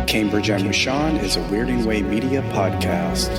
Cambridge and with Sean is a Weirding Way Media podcast.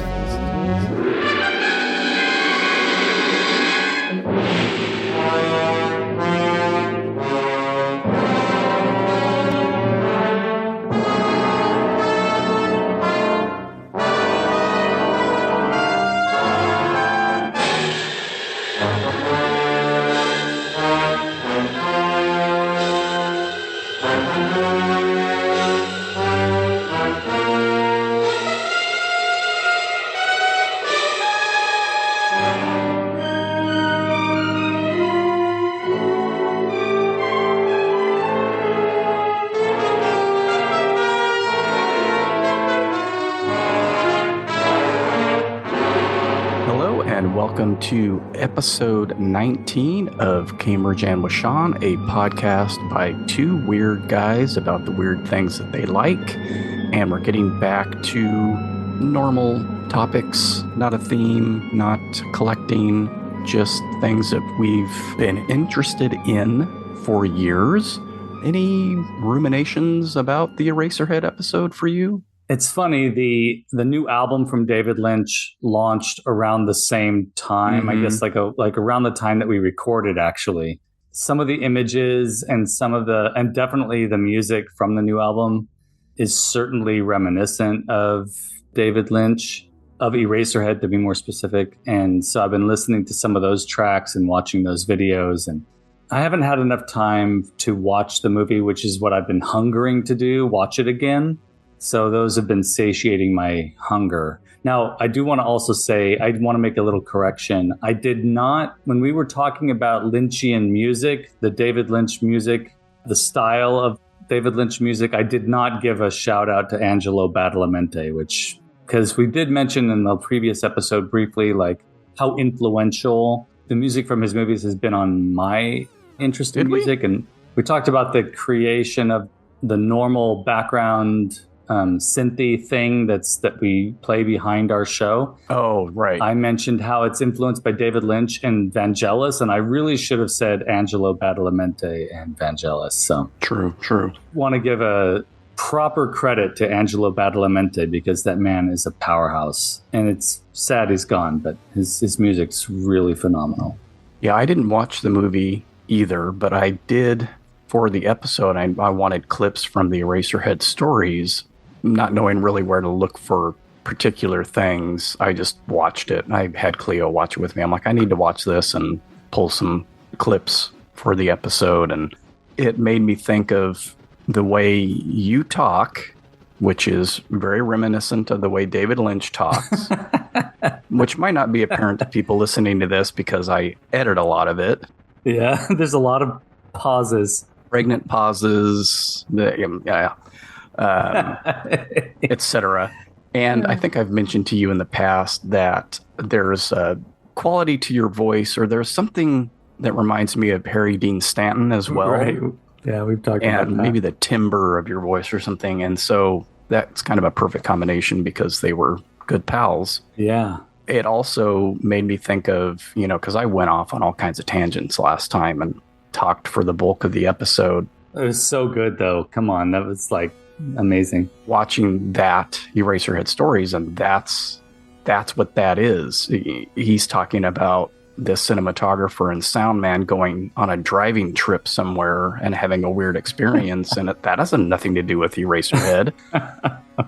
Welcome to episode 19 of Cambridge and with Sean, a podcast by two weird guys about the weird things that they like. And we're getting back to normal topics, not a theme, not collecting, just things that we've been interested in for years. Any ruminations about the Eraserhead episode for you? It's funny, the new album from David Lynch launched around the same time, I guess like around the time that we recorded, actually. Some of the images and and definitely the music from the new album is certainly reminiscent of David Lynch, of Eraserhead to be more specific. And so I've been listening to some of those tracks and watching those videos, and I haven't had enough time to watch the movie, which is what I've been hungering to do, watch it again. So those have been satiating my hunger. Now, I do want to also say, I want to make a little correction. I did not, when we were talking about Lynchian music, the David Lynch music, the style of David Lynch music, I did not give a shout out to Angelo Badalamenti, because we did mention in the previous episode briefly, like how influential the music from his movies has been on my interest in music. And we talked about the creation of the normal background synthy thing that we play behind our show. Oh, right. I mentioned how it's influenced by David Lynch and Vangelis, and I really should have said Angelo Badalamenti and Vangelis. So True. Want to give a proper credit to Angelo Badalamenti because that man is a powerhouse, and it's sad he's gone, but his music's really phenomenal. Yeah, I didn't watch the movie either, but I did for the episode. I wanted clips from the Eraserhead stories, not knowing really where to look for particular things. I just watched it. I had Cleo watch it with me. I'm like, I need to watch this and pull some clips for the episode. And it made me think of the way you talk, which is very reminiscent of the way David Lynch talks, which might not be apparent to people listening to this because I edit a lot of it. Yeah, there's a lot of pauses. Pregnant pauses, etc. And I think I've mentioned to you in the past that there's a quality to your voice, or there's something that reminds me of Harry Dean Stanton as well. Right. Yeah, we've talked about that. And maybe the timbre of your voice or something. And so that's kind of a perfect combination because they were good pals. Yeah. It also made me think of, because I went off on all kinds of tangents last time and talked for the bulk of the episode. It was so good, though. Come on. That was like amazing. Watching that Eraserhead stories, and that's what that is. He's talking about this cinematographer and sound man going on a driving trip somewhere and having a weird experience, and that has nothing to do with Eraserhead,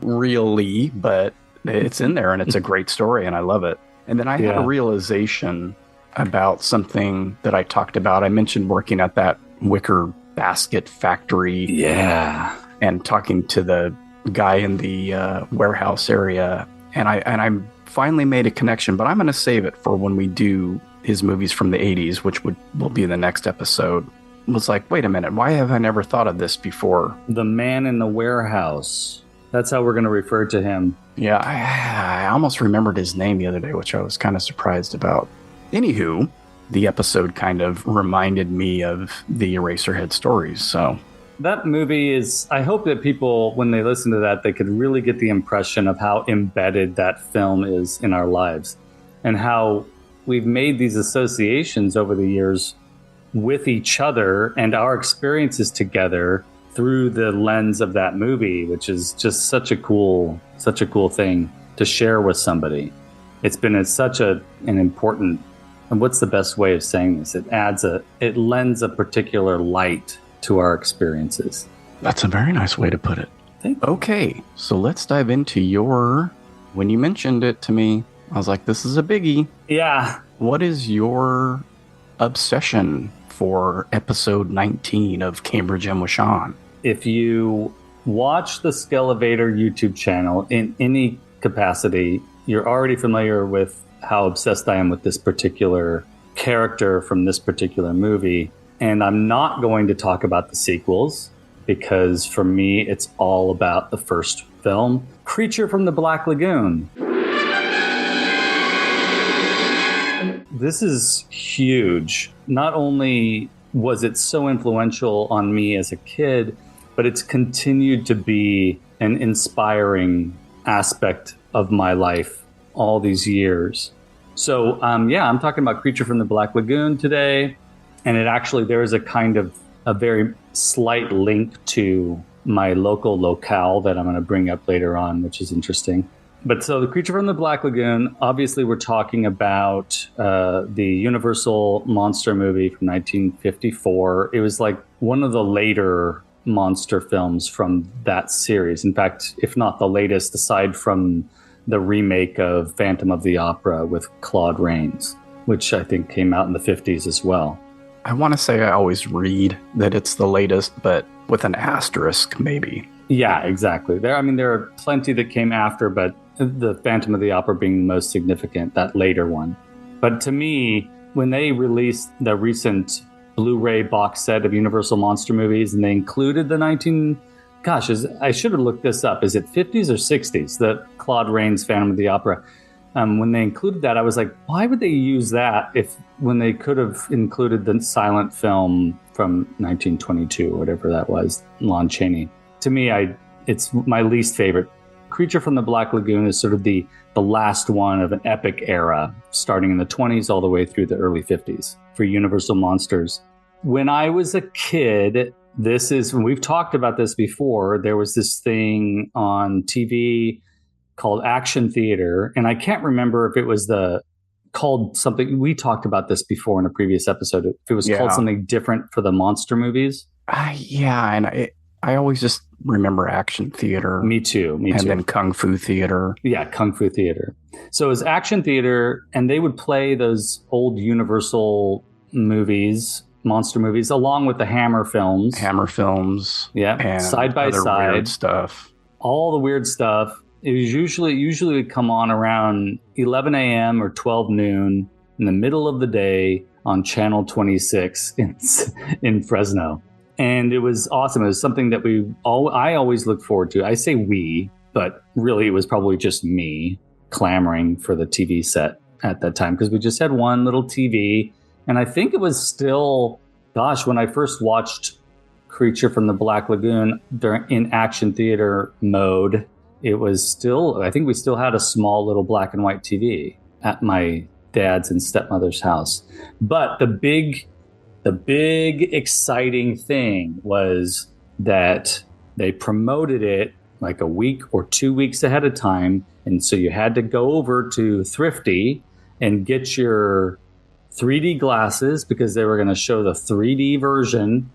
really, but it's in there, and it's a great story, and I love it. And then I had a realization about something that I talked about. I mentioned working at that wicker basket factory. Yeah. And talking to the guy in the warehouse area. And I finally made a connection, but I'm going to save it for when we do his movies from the 80s, which will be the next episode. It was like, wait a minute, why have I never thought of this before? The man in the warehouse. That's how we're going to refer to him. Yeah, I almost remembered his name the other day, which I was kind of surprised about. Anywho, the episode kind of reminded me of the Eraserhead stories, so... That movie is, I hope that people, when they listen to that, they could really get the impression of how embedded that film is in our lives and how we've made these associations over the years with each other and our experiences together through the lens of that movie, which is just such a cool thing to share with somebody. It's been such an important, and what's the best way of saying this? It lends a particular light to our experiences. That's a very nice way to put it. Okay, so let's dive into when you mentioned it to me, I was like, this is a biggie. Yeah. What is your obsession for episode 19 of Cambridge and with Sean? If you watch the Skelevator YouTube channel in any capacity, you're already familiar with how obsessed I am with this particular character from this particular movie. And I'm not going to talk about the sequels because for me, it's all about the first film, Creature from the Black Lagoon. This is huge. Not only was it so influential on me as a kid, but it's continued to be an inspiring aspect of my life all these years. So, I'm talking about Creature from the Black Lagoon today. And there is a very slight link to my local locale that I'm going to bring up later on, which is interesting. But so the Creature from the Black Lagoon, obviously we're talking about the Universal monster movie from 1954. It was like one of the later monster films from that series. In fact, if not the latest, aside from the remake of Phantom of the Opera with Claude Rains, which I think came out in the 50s as well. I want to say I always read that it's the latest, but with an asterisk, maybe. Yeah, exactly. There are plenty that came after, but the Phantom of the Opera being the most significant, that later one. But to me, when they released the recent Blu-ray box set of Universal Monster movies, and they included I should have looked this up. Is it 50s or 60s? The Claude Rains Phantom of the Opera. When they included that, I was like, why would they use that when they could have included the silent film from 1922 or whatever that was, Lon Chaney? To me, it's my least favorite. Creature from the Black Lagoon is sort of the last one of an epic era, starting in the 20s all the way through the early 50s for Universal Monsters. When I was a kid, we've talked about this before, there was this thing on TV called Action Theater, and I can't remember if it was called something. We talked about this before in a previous episode. If it was called something different for the monster movies. I always just remember Action Theater. Me too. And then Kung Fu Theater. Yeah, Kung Fu Theater. So it was Action Theater, and they would play those old Universal movies, monster movies, along with the Hammer films. Yeah. And side by side. Weird stuff. All the weird stuff. It was usually would come on around 11 a.m. or 12 noon in the middle of the day on Channel 26 in Fresno. And it was awesome. It was something that I always looked forward to. I say we, but really it was probably just me clamoring for the TV set at that time because we just had one little TV. And I think it was still, when I first watched Creature from the Black Lagoon in Action Theater mode, it was still, I think we still had a small little black and white TV at my dad's and stepmother's house. But the big exciting thing was that they promoted it like a week or 2 weeks ahead of time. And so you had to go over to Thrifty and get your 3D glasses because they were going to show the 3D version.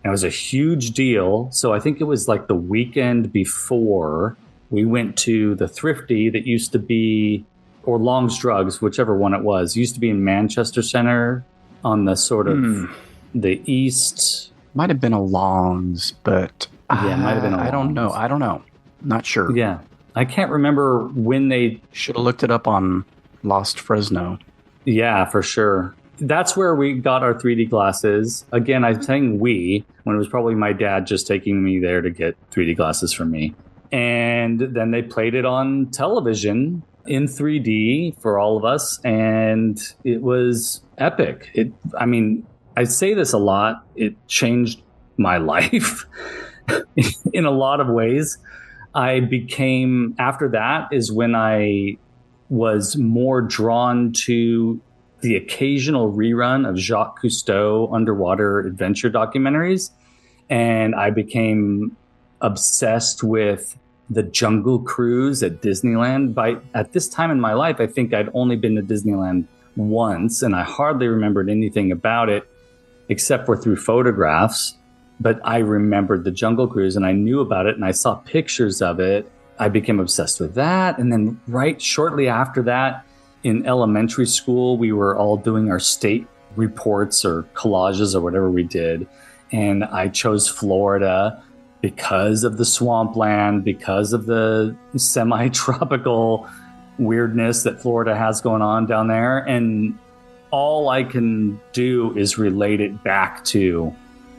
And it was a huge deal. So I think it was like the weekend before we went to the Thrifty that used to be, or Long's Drugs, whichever one it was, used to be in Manchester Center on the sort of the east. Might have been a Long's, but yeah, might have been a Long's. I don't know. Not sure. Yeah. I can't remember when they should have looked it up on Lost Fresno. Yeah, for sure. That's where we got our 3D glasses. Again, I'm saying we, when it was probably my dad just taking me there to get 3D glasses for me. And then they played it on television in 3D for all of us. And it was epic. I say this a lot. It changed my life in a lot of ways. After that is when I was more drawn to the occasional rerun of Jacques Cousteau underwater adventure documentaries. And I became obsessed with the Jungle Cruise at Disneyland. At this time in my life, I think I'd only been to Disneyland once, and I hardly remembered anything about it except for through photographs. But I remembered the Jungle Cruise, and I knew about it, and I saw pictures of it. I became obsessed with that. And then right shortly after that, in elementary school, we were all doing our state reports or collages or whatever we did. And I chose Florida because of the swampland, because of the semi-tropical weirdness that Florida has going on down there. And all I can do is relate it back to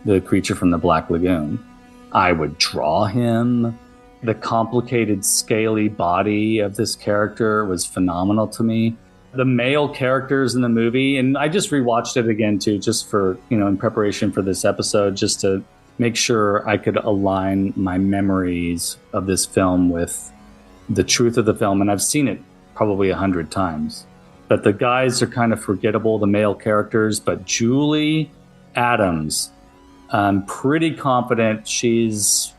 the creature from the Black Lagoon. I would draw him. The complicated, scaly body of this character was phenomenal to me. The male characters in the movie, and I just rewatched it again too, just for, in preparation for this episode, just to make sure I could align my memories of this film with the truth of the film. And I've seen it probably 100 times. But the guys are kind of forgettable, the male characters. But Julie Adams, I'm pretty confident she's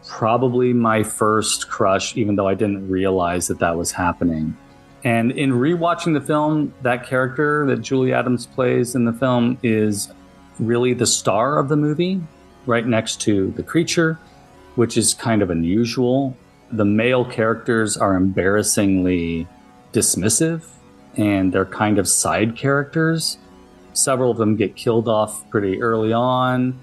probably my first crush, even though I didn't realize that was happening. And in rewatching the film, that character that Julie Adams plays in the film is really the star of the movie, right next to the creature, which is kind of unusual. The male characters are embarrassingly dismissive, and they're kind of side characters. Several of them get killed off pretty early on.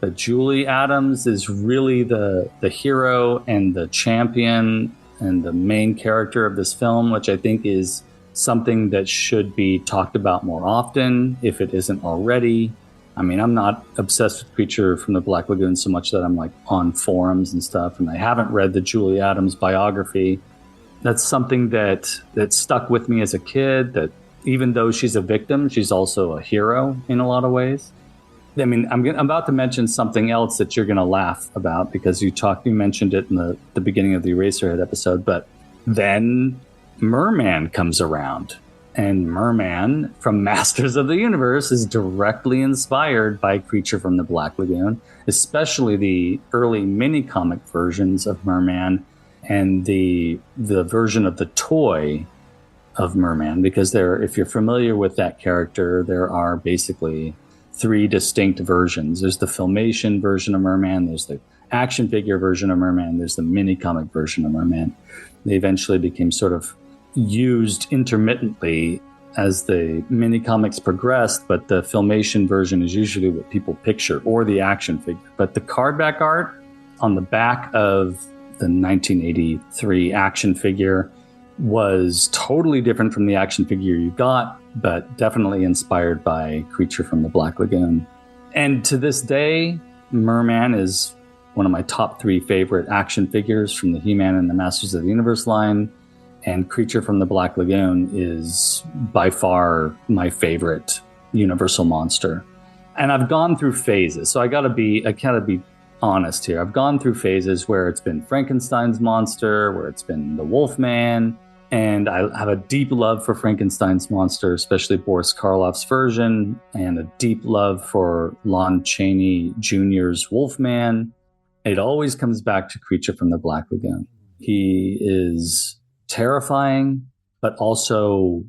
But Julie Adams is really the hero and the champion and the main character of this film, which I think is something that should be talked about more often, if it isn't already. I mean, I'm not obsessed with Creature from the Black Lagoon so much that I'm like on forums and stuff, and I haven't read the Julie Adams biography. That's something that stuck with me as a kid, that even though she's a victim, she's also a hero in a lot of ways. I mean, I'm about to mention something else that you're going to laugh about, because you mentioned it in the beginning of the Eraserhead episode, but then Merman comes around. And Merman from Masters of the Universe is directly inspired by Creature from the Black Lagoon, especially the early mini-comic versions of Merman and the version of the toy of Merman, because if you're familiar with that character, there are basically 3 distinct versions. There's the Filmation version of Merman, there's the action figure version of Merman, there's the mini-comic version of Merman. They eventually became sort of used intermittently as the mini comics progressed, but the Filmation version is usually what people picture, or the action figure. But the cardback art on the back of the 1983 action figure was totally different from the action figure you got, but definitely inspired by Creature from the Black Lagoon. And to this day, Merman is one of my top 3 favorite action figures from the He-Man and the Masters of the Universe line. And Creature from the Black Lagoon is by far my favorite Universal monster. And I've gone through phases, so I gotta be honest here. I've gone through phases where it's been Frankenstein's monster, where it's been the Wolfman, and I have a deep love for Frankenstein's monster, especially Boris Karloff's version, and a deep love for Lon Chaney Jr.'s Wolfman. It always comes back to Creature from the Black Lagoon. He is terrifying, but also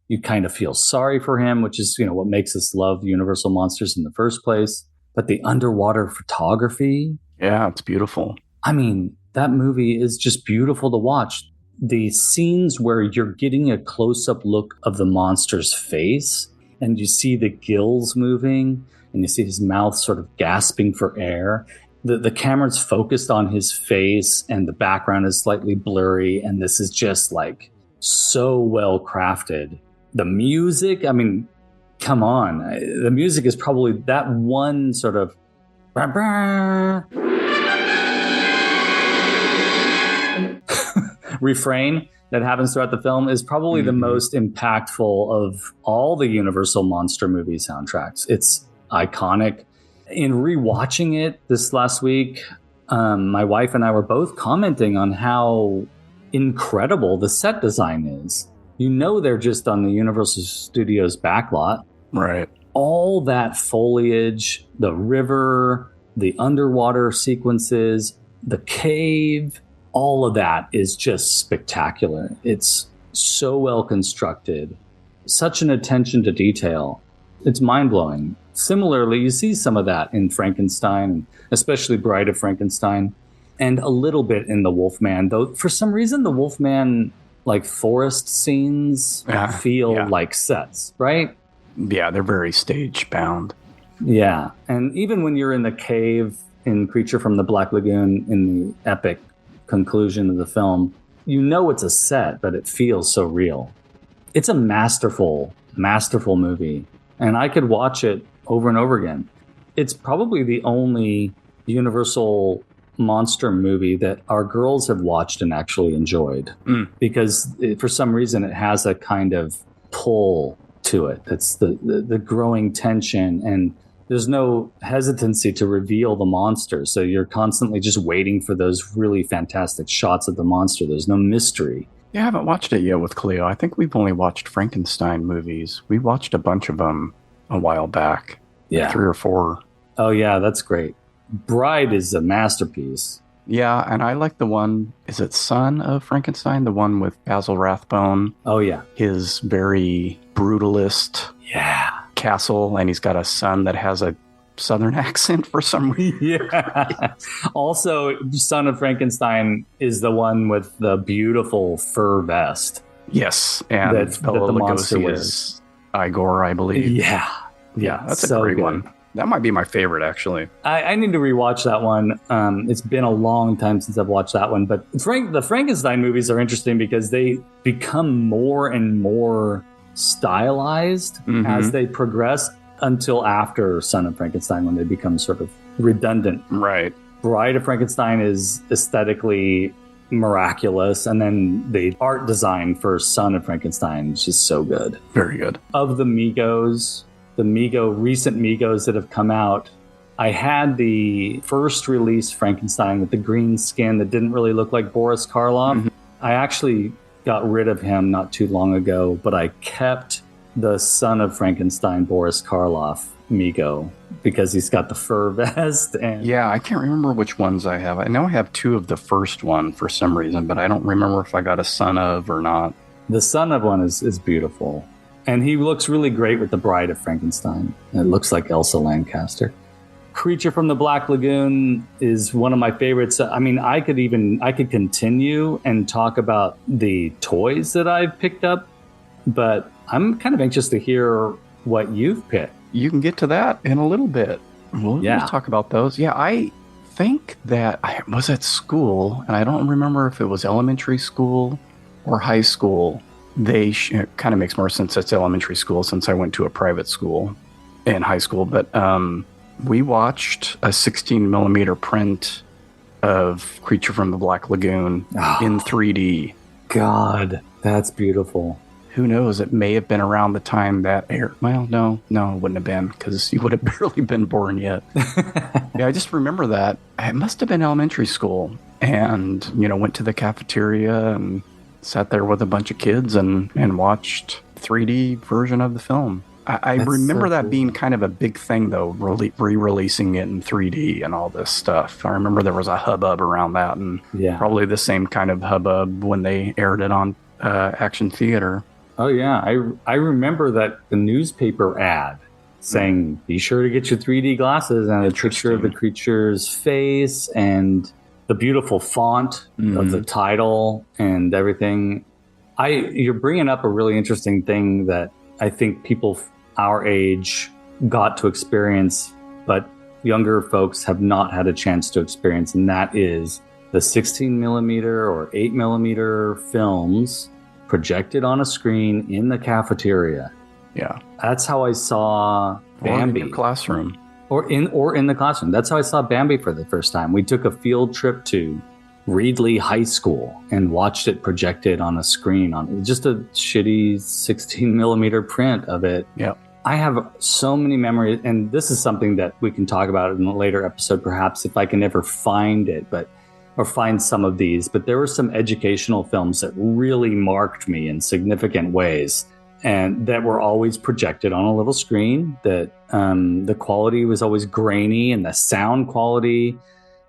you kind of feel sorry for him, which is, what makes us love Universal monsters in the first place. But the underwater photography. Yeah, it's beautiful. I mean, that movie is just beautiful to watch. The scenes where you're getting a close-up look of the monster's face, and you see the gills moving, and you see his mouth sort of gasping for air. The camera's focused on his face, and the background is slightly blurry, and this is just like so well crafted. The music, I mean, come on. The music is probably that one sort of refrain that happens throughout the film is probably the most impactful of all the Universal monster movie soundtracks. It's iconic. In rewatching it this last week, my wife and I were both commenting on how incredible the set design is. They're just on the Universal Studios backlot. Right. All that foliage, the river, the underwater sequences, the cave, all of that is just spectacular. It's so well constructed, such an attention to detail. It's mind-blowing. Similarly, you see some of that in Frankenstein, especially Bride of Frankenstein, and a little bit in The Wolfman, though for some reason the Wolfman, like forest scenes, feel like sets, right? Yeah, they're very stage bound. Yeah, and even when you're in the cave in Creature from the Black Lagoon in the epic conclusion of the film, you know it's a set, but it feels so real. It's a masterful movie, and I could watch it over and over again. It's probably the only Universal monster movie that our girls have watched and actually enjoyed, because for some reason it has a kind of pull to it. That's the growing tension, and there's no hesitancy to reveal the monster. So you're constantly just waiting for those really fantastic shots of the monster. There's no mystery. Yeah, I haven't watched it yet with Cleo. I think we've only watched Frankenstein movies. We watched a bunch of them a while back. Yeah. Like 3 or 4. Oh, yeah, that's great. Bride is a masterpiece. Yeah, and I like the one, is it Son of Frankenstein? The one with Basil Rathbone. Oh, yeah. His very brutalist castle, and he's got a son that has a southern accent for some reason. Yeah. Also, Son of Frankenstein is the one with the beautiful fur vest. Yes, and Bela Lugosi is Igor, I believe. Yeah. Yeah, that's a great one. That might be my favorite, actually. I need to rewatch that one. It's been a long time since I've watched that one. But the Frankenstein movies are interesting because they become more and more stylized as they progress until after Son of Frankenstein, when they become sort of redundant. Right. Bride of Frankenstein is aesthetically miraculous. And then the art design for Son of Frankenstein is just so good. Very good. Of the Migos, recent Migos that have come out, I had the first release Frankenstein with the green skin that didn't really look like Boris Karloff. I actually got rid of him not too long ago, but I kept the Son of Frankenstein Boris Karloff Migo because he's got the fur vest. And yeah, I can't remember which ones I have. I know I have 2 of the first one for some reason, but I don't remember if I got a Son of or not. The Son of one is beautiful. And he looks really great with the Bride of Frankenstein. It looks like Elsa Lancaster. Creature from the Black Lagoon is one of my favorites. I mean, I could continue and talk about the toys that I've picked up, but I'm kind of anxious to hear what you've picked. You can get to that in a little bit. We'll talk about those. Yeah, I think that I was at school, and I don't remember if it was elementary school or high school. It kind of makes more sense it's elementary school since I went to a private school in high school. But we watched a 16 millimeter print of Creature from the Black Lagoon in 3D. God, that's beautiful. Who knows? It may have been around the time that aired. Well, no, it wouldn't have been, because you would have barely been born yet. Yeah, I just remember that. It must have been elementary school. And, went to the cafeteria and sat there with a bunch of kids and watched 3D version of the film. I remember that being kind of a big thing, though, re-releasing it in 3D and all this stuff. I remember there was a hubbub around that, and probably the same kind of hubbub when they aired it on Action Theater. Oh, yeah. I remember that the newspaper ad saying, be sure to get your 3D glasses, and a picture of the creature's face and the beautiful font of the title and everything. You're bringing up a really interesting thing that I think people our age got to experience, but younger folks have not had a chance to experience, and that is the 16 millimeter or 8 millimeter films projected on a screen in the cafeteria. Yeah. That's how I saw Bambi. Or in your classroom. Or in the classroom. That's how I saw Bambi for the first time. We took a field trip to Reedley High School and watched it projected on a screen on just a shitty 16 millimeter print of it. Yeah. I have so many memories, and this is something that we can talk about in a later episode, perhaps, if I can ever find it, or find some of these. But there were some educational films that really marked me in significant ways. and that were always projected on a little screen, that the quality was always grainy, and the sound quality,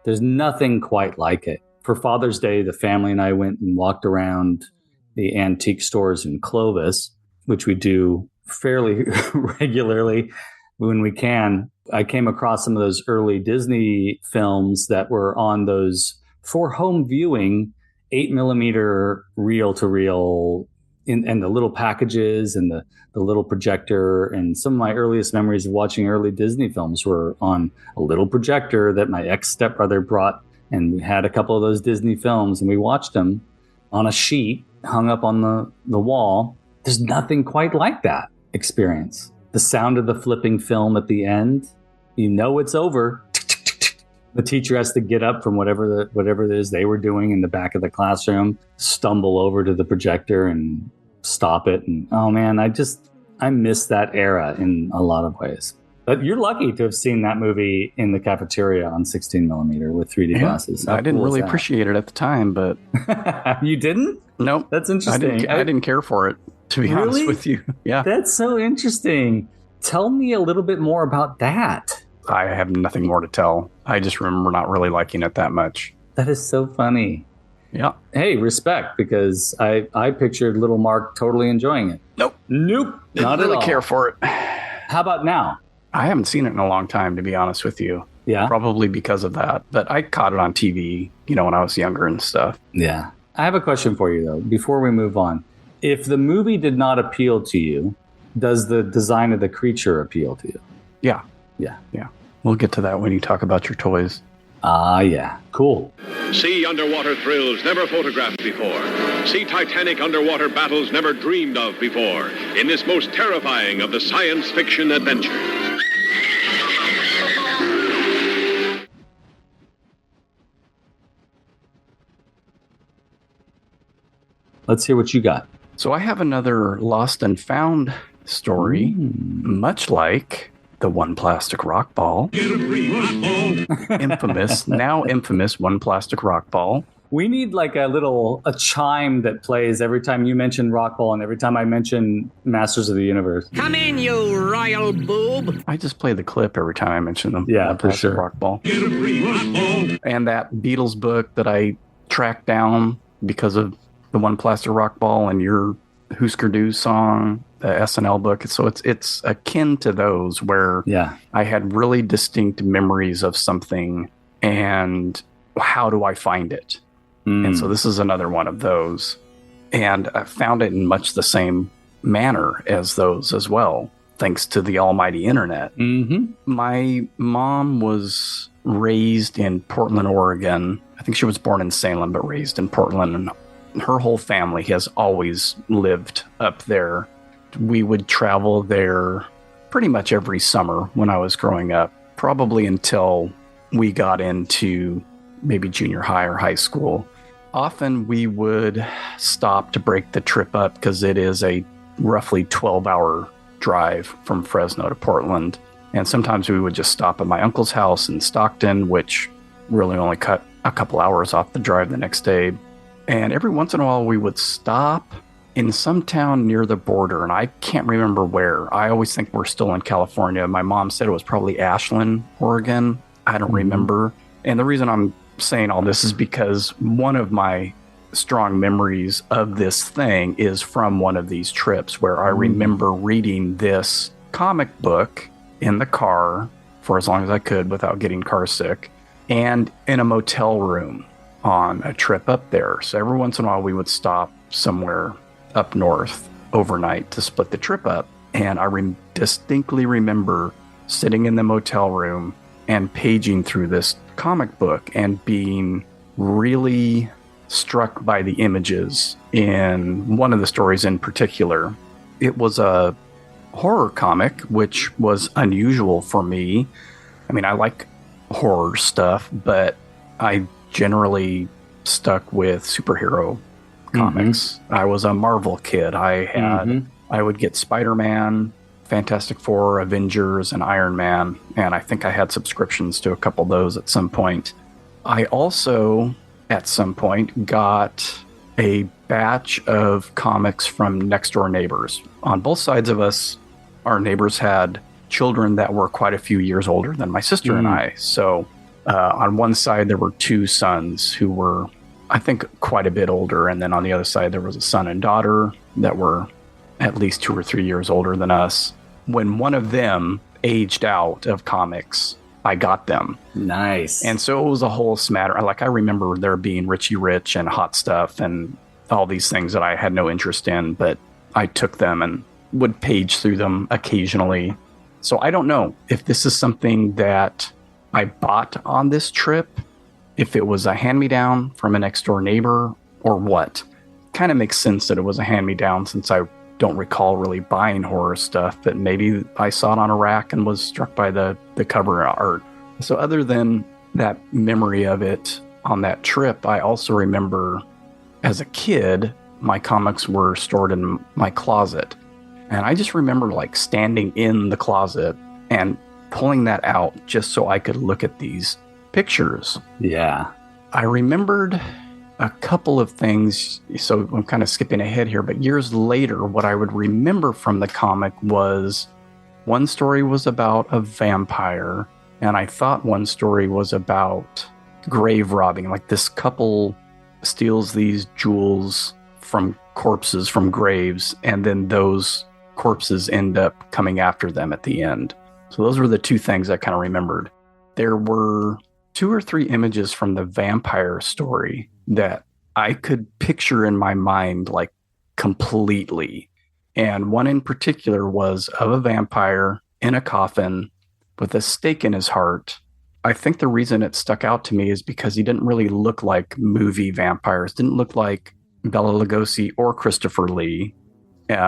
there's nothing quite like it. For Father's Day, the family and I went and walked around the antique stores in Clovis, which we do fairly regularly when we can. I came across some of those early Disney films that were on those, for home viewing, 8mm reel-to-reel, and the little packages and the little projector. And some of my earliest memories of watching early Disney films were on a little projector that my ex-stepbrother brought. And we had a couple of those Disney films, and we watched them on a sheet hung up on the wall. There's nothing quite like that experience. The sound of the flipping film at the end, you know it's over. The teacher has to get up from whatever it is they were doing in the back of the classroom, stumble over to the projector and stop it. And oh man, I miss that era in a lot of ways. But you're lucky to have seen that movie in the cafeteria on 16mm with 3D glasses. I didn't really appreciate it at the time, but you didn't? Nope. That's interesting. I didn't care for it, to be honest with you. Yeah. That's so interesting. Tell me a little bit more about that. I have nothing more to tell. I just remember not really liking it that much. That is so funny. Yeah. Hey, respect, because I pictured little Mark totally enjoying it. Nope. Not didn't really care for it. How about now? I haven't seen it in a long time, to be honest with you. Yeah. Probably because of that. But I caught it on TV, when I was younger and stuff. Yeah. I have a question for you, though, before we move on. If the movie did not appeal to you, does the design of the creature appeal to you? Yeah. Yeah. Yeah. We'll get to that when you talk about your toys. Yeah. Cool. See underwater thrills never photographed before. See Titanic underwater battles never dreamed of before in this most terrifying of the science fiction adventures. Let's hear what you got. So I have another lost and found story, much like the One Plastic Rock Ball. Now infamous One Plastic Rock Ball. We need like a chime that plays every time you mention Rock Ball and every time I mention Masters of the Universe. Come in, you royal boob. I just play the clip every time I mention them. Yeah, One for Plastic sure. Rock Ball. And that Beatles book that I tracked down because of the One Plastic Rock Ball and your Husker Du song, the SNL book. So it's akin to those where I had really distinct memories of something and how do I find it? And so this is another one of those. And I found it in much the same manner as those as well, thanks to the almighty internet. Mm-hmm. My mom was raised in Portland, Oregon. I think she was born in Salem, but raised in Portland. And her whole family has always lived up there. We would travel there pretty much every summer when I was growing up, probably until we got into maybe junior high or high school. Often we would stop to break the trip up because it is a roughly 12-hour drive from Fresno to Portland. And sometimes we would just stop at my uncle's house in Stockton, which really only cut a couple hours off the drive the next day. And every once in a while we would stop in some town near the border, and I can't remember where. I always think we're still in California. My mom said it was probably Ashland, Oregon. I don't remember. And the reason I'm saying all this is because one of my strong memories of this thing is from one of these trips where I remember reading this comic book in the car for as long as I could without getting car sick, and in a motel room on a trip up there. So every once in a while we would stop somewhere up north overnight to split the trip up. And I distinctly remember sitting in the motel room and paging through this comic book and being really struck by the images in one of the stories in particular. It was a horror comic, which was unusual for me. I mean, I like horror stuff, but I generally stuck with superhero comics. I was a Marvel kid. I would get Spider-Man, Fantastic Four, Avengers, and Iron Man, and I think I had subscriptions to a couple of those at some point. I also, at some point, got a batch of comics from next door neighbors. On both sides of us, our neighbors had children that were quite a few years older than my sister and I. So on one side, there were two sons who were, I think, quite a bit older. And then on the other side, there was a son and daughter that were at least 2 or 3 years older than us. When one of them aged out of comics, I got them. Nice. And so it was a whole smatter. Like, I remember there being Richie Rich and Hot Stuff and all these things that I had no interest in, but I took them and would page through them occasionally. So I don't know if this is something that I bought on this trip, if it was a hand-me-down from a next-door neighbor, or what. Kind of makes sense that it was a hand-me-down, since I don't recall really buying horror stuff, but maybe I saw it on a rack and was struck by the cover art. So other than that memory of it on that trip, I also remember as a kid, my comics were stored in my closet. And I just remember like standing in the closet and pulling that out just so I could look at these pictures. Yeah. I remembered a couple of things, so I'm kind of skipping ahead here, but years later, what I would remember from the comic was one story was about a vampire, and I thought one story was about grave robbing. Like, this couple steals these jewels from corpses from graves, and then those corpses end up coming after them at the end. So those were the two things I kind of remembered. There were 2 or 3 images from the vampire story that I could picture in my mind, like, completely. And one in particular was of a vampire in a coffin with a stake in his heart. I think the reason it stuck out to me is because he didn't really look like movie vampires, didn't look like Bela Lugosi or Christopher Lee,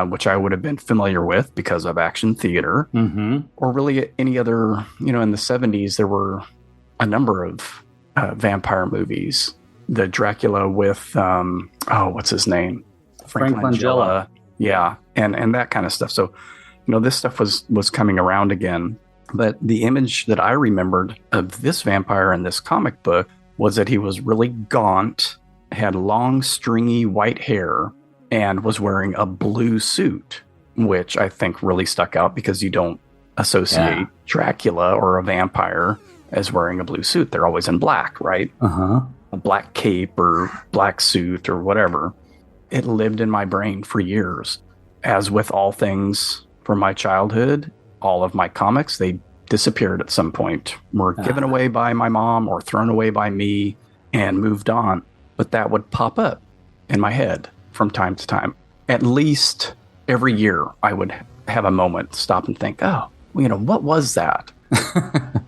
which I would have been familiar with because of action theater, or really any other, in the 70s, there were a number of vampire movies. The Dracula with, what's his name? Frank Langella. Yeah, and that kind of stuff. So, this stuff was coming around again. But the image that I remembered of this vampire in this comic book was that he was really gaunt, had long, stringy white hair, and was wearing a blue suit, which I think really stuck out because you don't associate Dracula or a vampire as wearing a blue suit. They're always in black, right? A black cape or black suit or whatever. It lived in my brain for years. As with all things from my childhood, all of my comics, they disappeared at some point, were given away by my mom or thrown away by me and moved on. But that would pop up in my head from time to time. At least every year, I would have a moment, stop and think, what was that?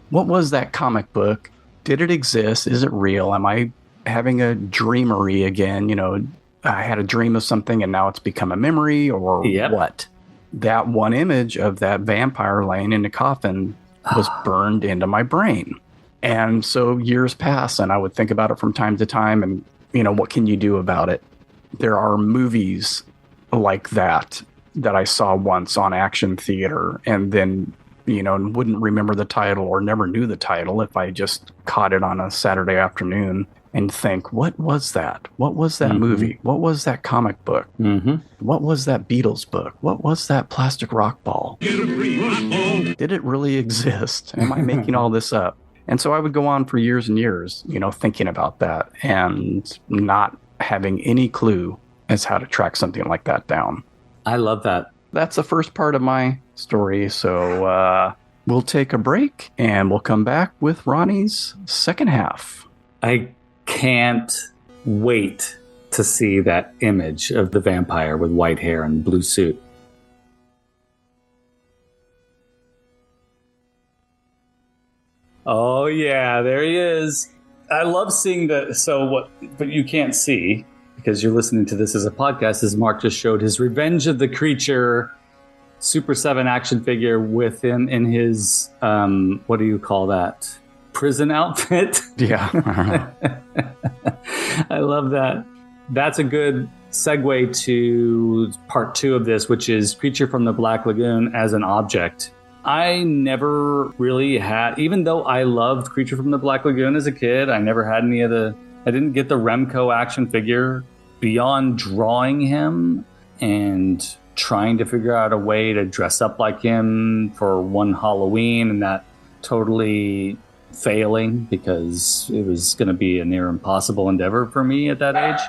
What was that comic book? Did it exist? Is it real? Am I having a dreamery again? I had a dream of something and now it's become a memory, or what? That one image of that vampire laying in a coffin was burned into my brain. And so years pass and I would think about it from time to time, and, what can you do about it? There are movies like that I saw once on action theater and then, wouldn't remember the title or never knew the title if I just caught it on a Saturday afternoon and think, what was that? What was that movie? What was that comic book? What was that Beatles book? What was that Plastic Rock Ball? Did it really exist? Am I making all this up? And so I would go on for years and years, thinking about that and not having any clue as how to track something like that down. I love that. That's the first part of my story. So we'll take a break and we'll come back with Ronnie's second half. I can't wait to see that image of the vampire with white hair and blue suit. Oh yeah, there he is. I love seeing but you can't see because you're listening to this as a podcast, as Mark just showed his Revenge of the Creature Super 7 action figure with him in his, what do you call that? Prison outfit? Yeah. I love that. That's a good segue to part 2 of this, which is Creature from the Black Lagoon as an object. I never really had, even though I loved Creature from the Black Lagoon as a kid, I never had I didn't get the Remco action figure beyond drawing him and trying to figure out a way to dress up like him for one Halloween, and that totally failing because it was going to be a near impossible endeavor for me at that age,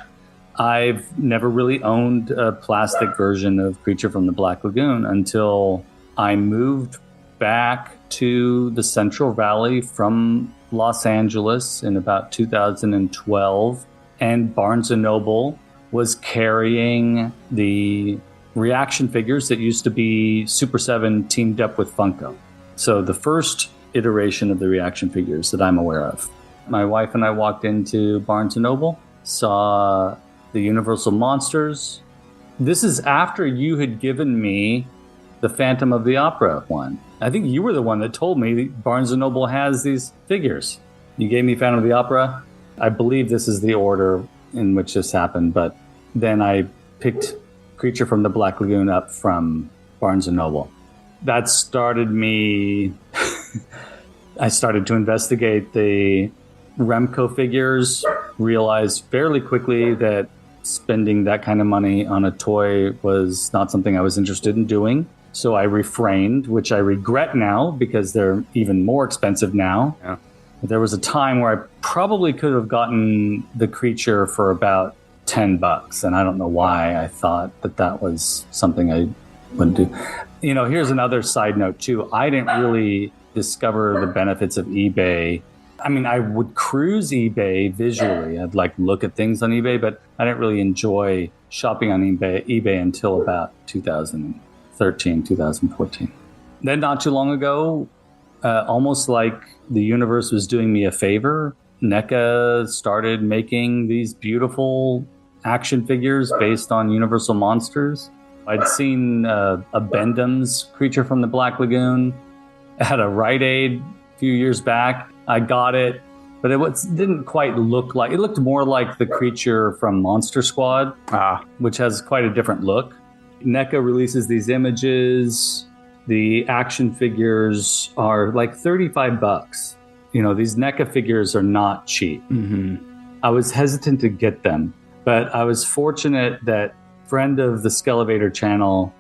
I've never really owned a plastic version of Creature from the Black Lagoon until I moved back to the Central Valley from Los Angeles in about 2012, and Barnes & Noble was carrying the reaction figures that used to be Super 7 teamed up with Funko. So the first iteration of the reaction figures that I'm aware of. My wife and I walked into Barnes & Noble, saw the Universal Monsters. This is after you had given me the Phantom of the Opera one. I think you were the one that told me Barnes & Noble has these figures. You gave me Phantom of the Opera. I believe this is the order in which this happened, but then I picked Creature from the Black Lagoon up from Barnes & Noble. That started me... I started to investigate the Remco figures, realized fairly quickly that spending that kind of money on a toy was not something I was interested in doing. So I refrained, which I regret now because they're even more expensive now. Yeah. There was a time where I probably could have gotten the creature for about $10, and I don't know why I thought that that was something I would do. You know, here's another side note too. I didn't really discover the benefits of eBay. I mean, I would cruise eBay visually. I'd like look at things on eBay, but I didn't really enjoy shopping on eBay until about 2013, 2014. Then not too long ago, almost like the universe was doing me a favor, NECA started making these beautiful action figures based on Universal Monsters. I'd seen a Bendham's Creature from the Black Lagoon at a Rite Aid a few years back. I got it, but it didn't quite look like... It looked more like the creature from Monster Squad, which has quite a different look. NECA releases these images. The action figures are like $35. You know, these NECA figures are not cheap. Mm-hmm. I was hesitant to get them, but I was fortunate that friend of the Skelevator channel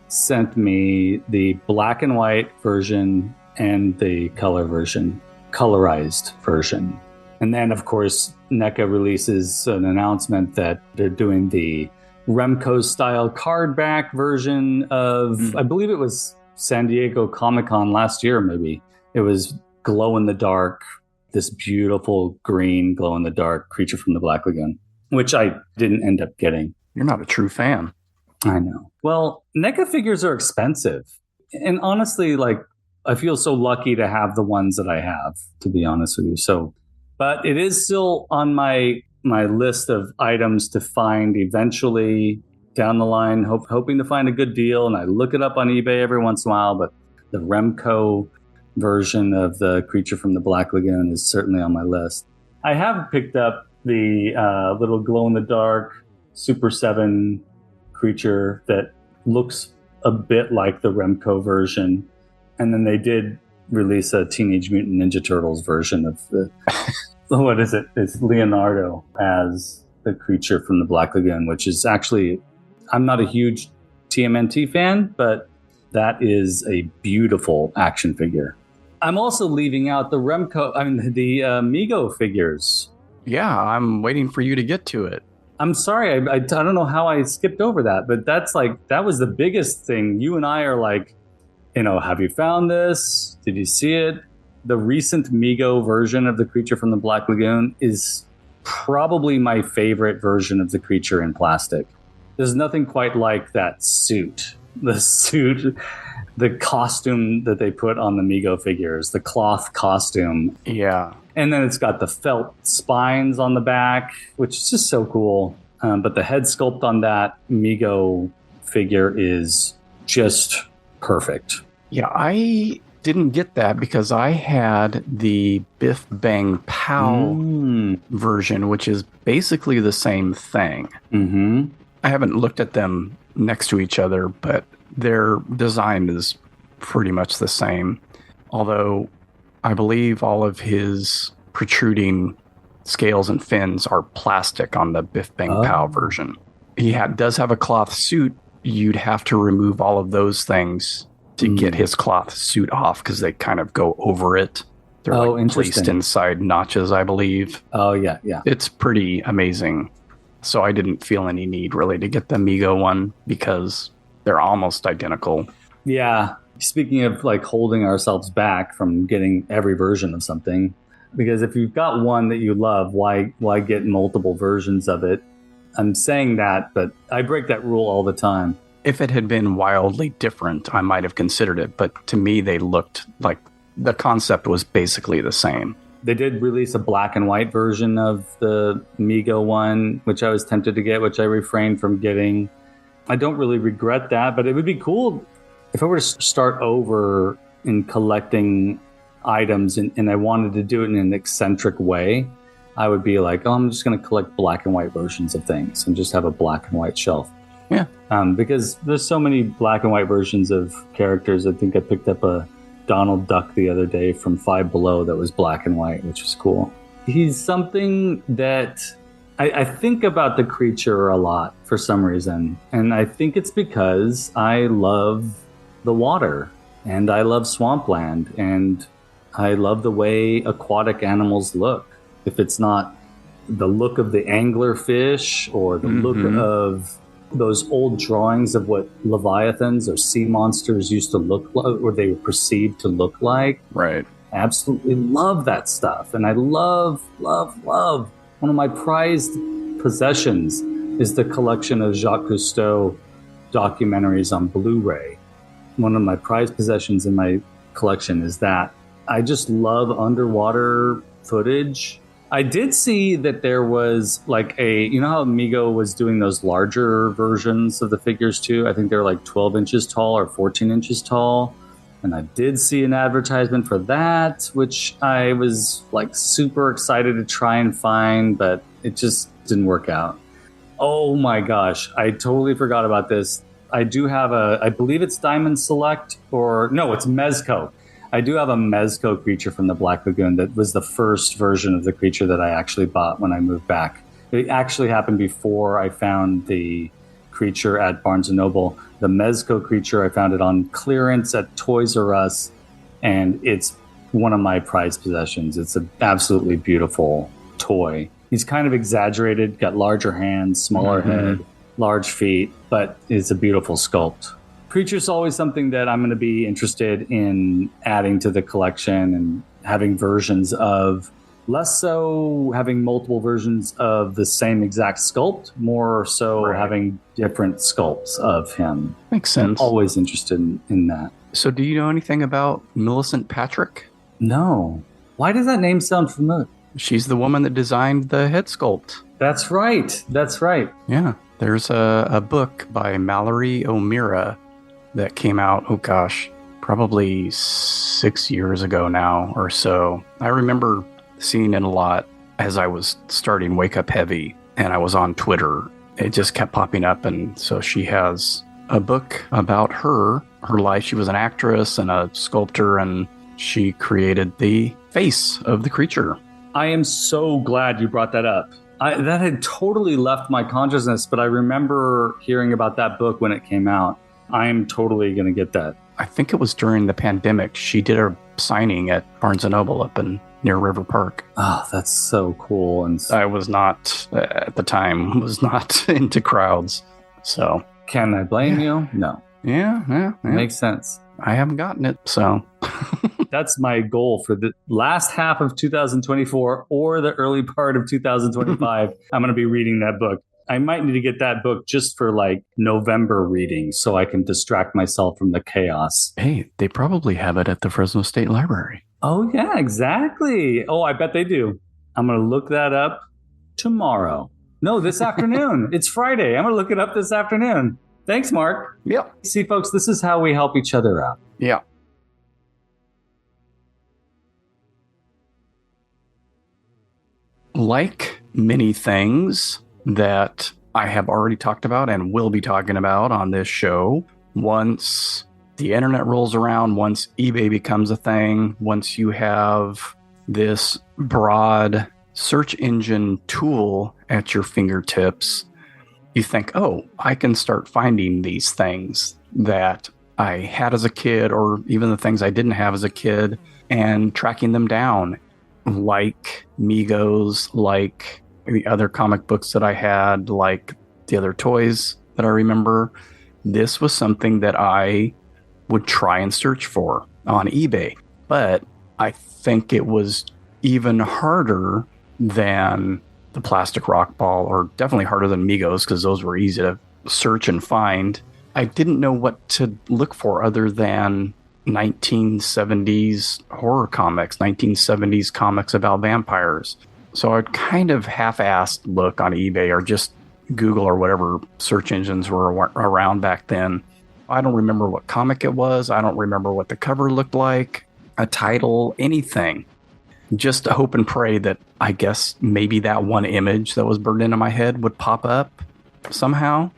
sent me the black and white version and the colorized version. And then, of course, NECA releases an announcement that they're doing the Remco-style card back version of, I believe it was San Diego Comic-Con last year, maybe. It was glow-in-the-dark, this beautiful green glow-in-the-dark Creature from the Black Lagoon, which I didn't end up getting. You're not a true fan. I know. Well, NECA figures are expensive. And honestly, like, I feel so lucky to have the ones that I have, to be honest with you. So, but it is still on my list of items to find eventually down the line, hoping to find a good deal. And I look it up on eBay every once in a while, but the Remco version of the Creature from the Black Lagoon is certainly on my list. I have picked up the little glow-in-the-dark Super 7 creature that looks a bit like the Remco version. And then they did release a Teenage Mutant Ninja Turtles version of the... what is it? It's Leonardo as the Creature from the Black Lagoon, which is actually... I'm not a huge TMNT fan, but that is a beautiful action figure. I'm also leaving out the Mego figures. Yeah, I'm waiting for you to get to it. I'm sorry, I don't know how I skipped over that, but that was the biggest thing. You and I are like, you know, have you found this? Did you see it? The recent Mego version of the Creature from the Black Lagoon is probably my favorite version of the creature in plastic. There's nothing quite like that suit. The costume that they put on the Mego figures, the cloth costume. Yeah. And then it's got the felt spines on the back, which is just so cool. But the head sculpt on that Mego figure is just perfect. Yeah, I didn't get that because I had the Biff Bang Pow version, which is basically the same thing. Mm-hmm. I haven't looked at them next to each other, but their design is pretty much the same. Although I believe all of his protruding scales and fins are plastic on the Biff Bang Pow version. He does have a cloth suit. You'd have to remove all of those things to get his cloth suit off because they kind of go over it. They're placed inside notches, I believe. Oh, yeah, yeah. It's pretty amazing. So I didn't feel any need really to get the Mego one because they're almost identical. Yeah. Speaking of like holding ourselves back from getting every version of something, because if you've got one that you love, why get multiple versions of it? I'm saying that, but I break that rule all the time. If it had been wildly different, I might have considered it. But to me, they looked like the concept was basically the same. They did release a black and white version of the Mego one, which I was tempted to get, which I refrained from getting. I don't really regret that, but it would be cool if I were to start over in collecting items and I wanted to do it in an eccentric way. I would be like, I'm just going to collect black and white versions of things and just have a black and white shelf. Yeah. Because there's so many black and white versions of characters. I think I picked up a Donald Duck the other day from Five Below that was black and white, which was cool. He's something that I think about the creature a lot for some reason. And I think it's because I love the water and I love swampland and I love the way aquatic animals look. If it's not the look of the anglerfish or the look of those old drawings of what leviathans or sea monsters used to look like, or they were perceived to look like. Right. I absolutely love that stuff. And I love one of my prized possessions is the collection of Jacques Cousteau documentaries on Blu-ray. One of my prized possessions in my collection is that. I just love underwater footage. I did see that there was like you know how Mego was doing those larger versions of the figures too? I think they're like 12 inches tall or 14 inches tall. And I did see an advertisement for that, which I was like super excited to try and find, but it just didn't work out. Oh my gosh, I totally forgot about this. I do have I believe it's Diamond Select, or no, it's Mezco. I do have a Mezco creature from the Black Lagoon that was the first version of the creature that I actually bought when I moved back. It actually happened before I found the creature at Barnes & Noble. The Mezco creature, I found it on clearance at Toys R Us, and it's one of my prized possessions. It's an absolutely beautiful toy. He's kind of exaggerated, got larger hands, smaller head, large feet, but it's a beautiful sculpt. Creature's always something that I'm going to be interested in adding to the collection and having versions of. Less so having multiple versions of the same exact sculpt, more so having different sculpts of him. Makes sense. I'm always interested in that. So do you know anything about Millicent Patrick? No. Why does that name sound familiar? She's the woman that designed the head sculpt. That's right. That's right. Yeah. There's a book by Mallory O'Meara that came out, probably 6 years ago now or so. I remember seeing it a lot as I was starting Wake Up Heavy and I was on Twitter. It just kept popping up. And so she has a book about her life. She was an actress and a sculptor, and she created the face of the creature. I am so glad you brought that up. That had totally left my consciousness, but I remember hearing about that book when it came out. I am totally going to get that. I think it was during the pandemic. She did a signing at Barnes & Noble up near River Park. Oh, that's so cool. And I was not, at the time, was not into crowds. So can I blame you? No. Yeah. Makes sense. I haven't gotten it, so. That's my goal for the last half of 2024 or the early part of 2025. I'm going to be reading that book. I might need to get that book just for like November reading so I can distract myself from the chaos. Hey, they probably have it at the Fresno State Library. Oh, yeah, exactly. Oh, I bet they do. I'm going to look that up tomorrow. No, this afternoon. It's Friday. I'm going to look it up this afternoon. Thanks, Mark. Yep. See, folks, this is how we help each other out. Yeah. Like many things that I have already talked about and will be talking about on this show, once the internet rolls around, once eBay becomes a thing, once you have this broad search engine tool at your fingertips, you think, oh, I can start finding these things that I had as a kid, or even the things I didn't have as a kid, and tracking them down, like Migos, like the other comic books that I had, like the other toys that I remember. This was something that I would try and search for on eBay. But I think it was even harder than the Plastic Rock Ball, or definitely harder than Migos, because those were easy to search and find. I didn't know what to look for other than 1970s horror comics, 1970s comics about vampires. So I'd kind of half-assed look on eBay or just Google or whatever search engines were around back then. I don't remember what comic it was. I don't remember what the cover looked like, a title, anything. Just to hope and pray that I guess maybe that one image that was burned into my head would pop up somehow.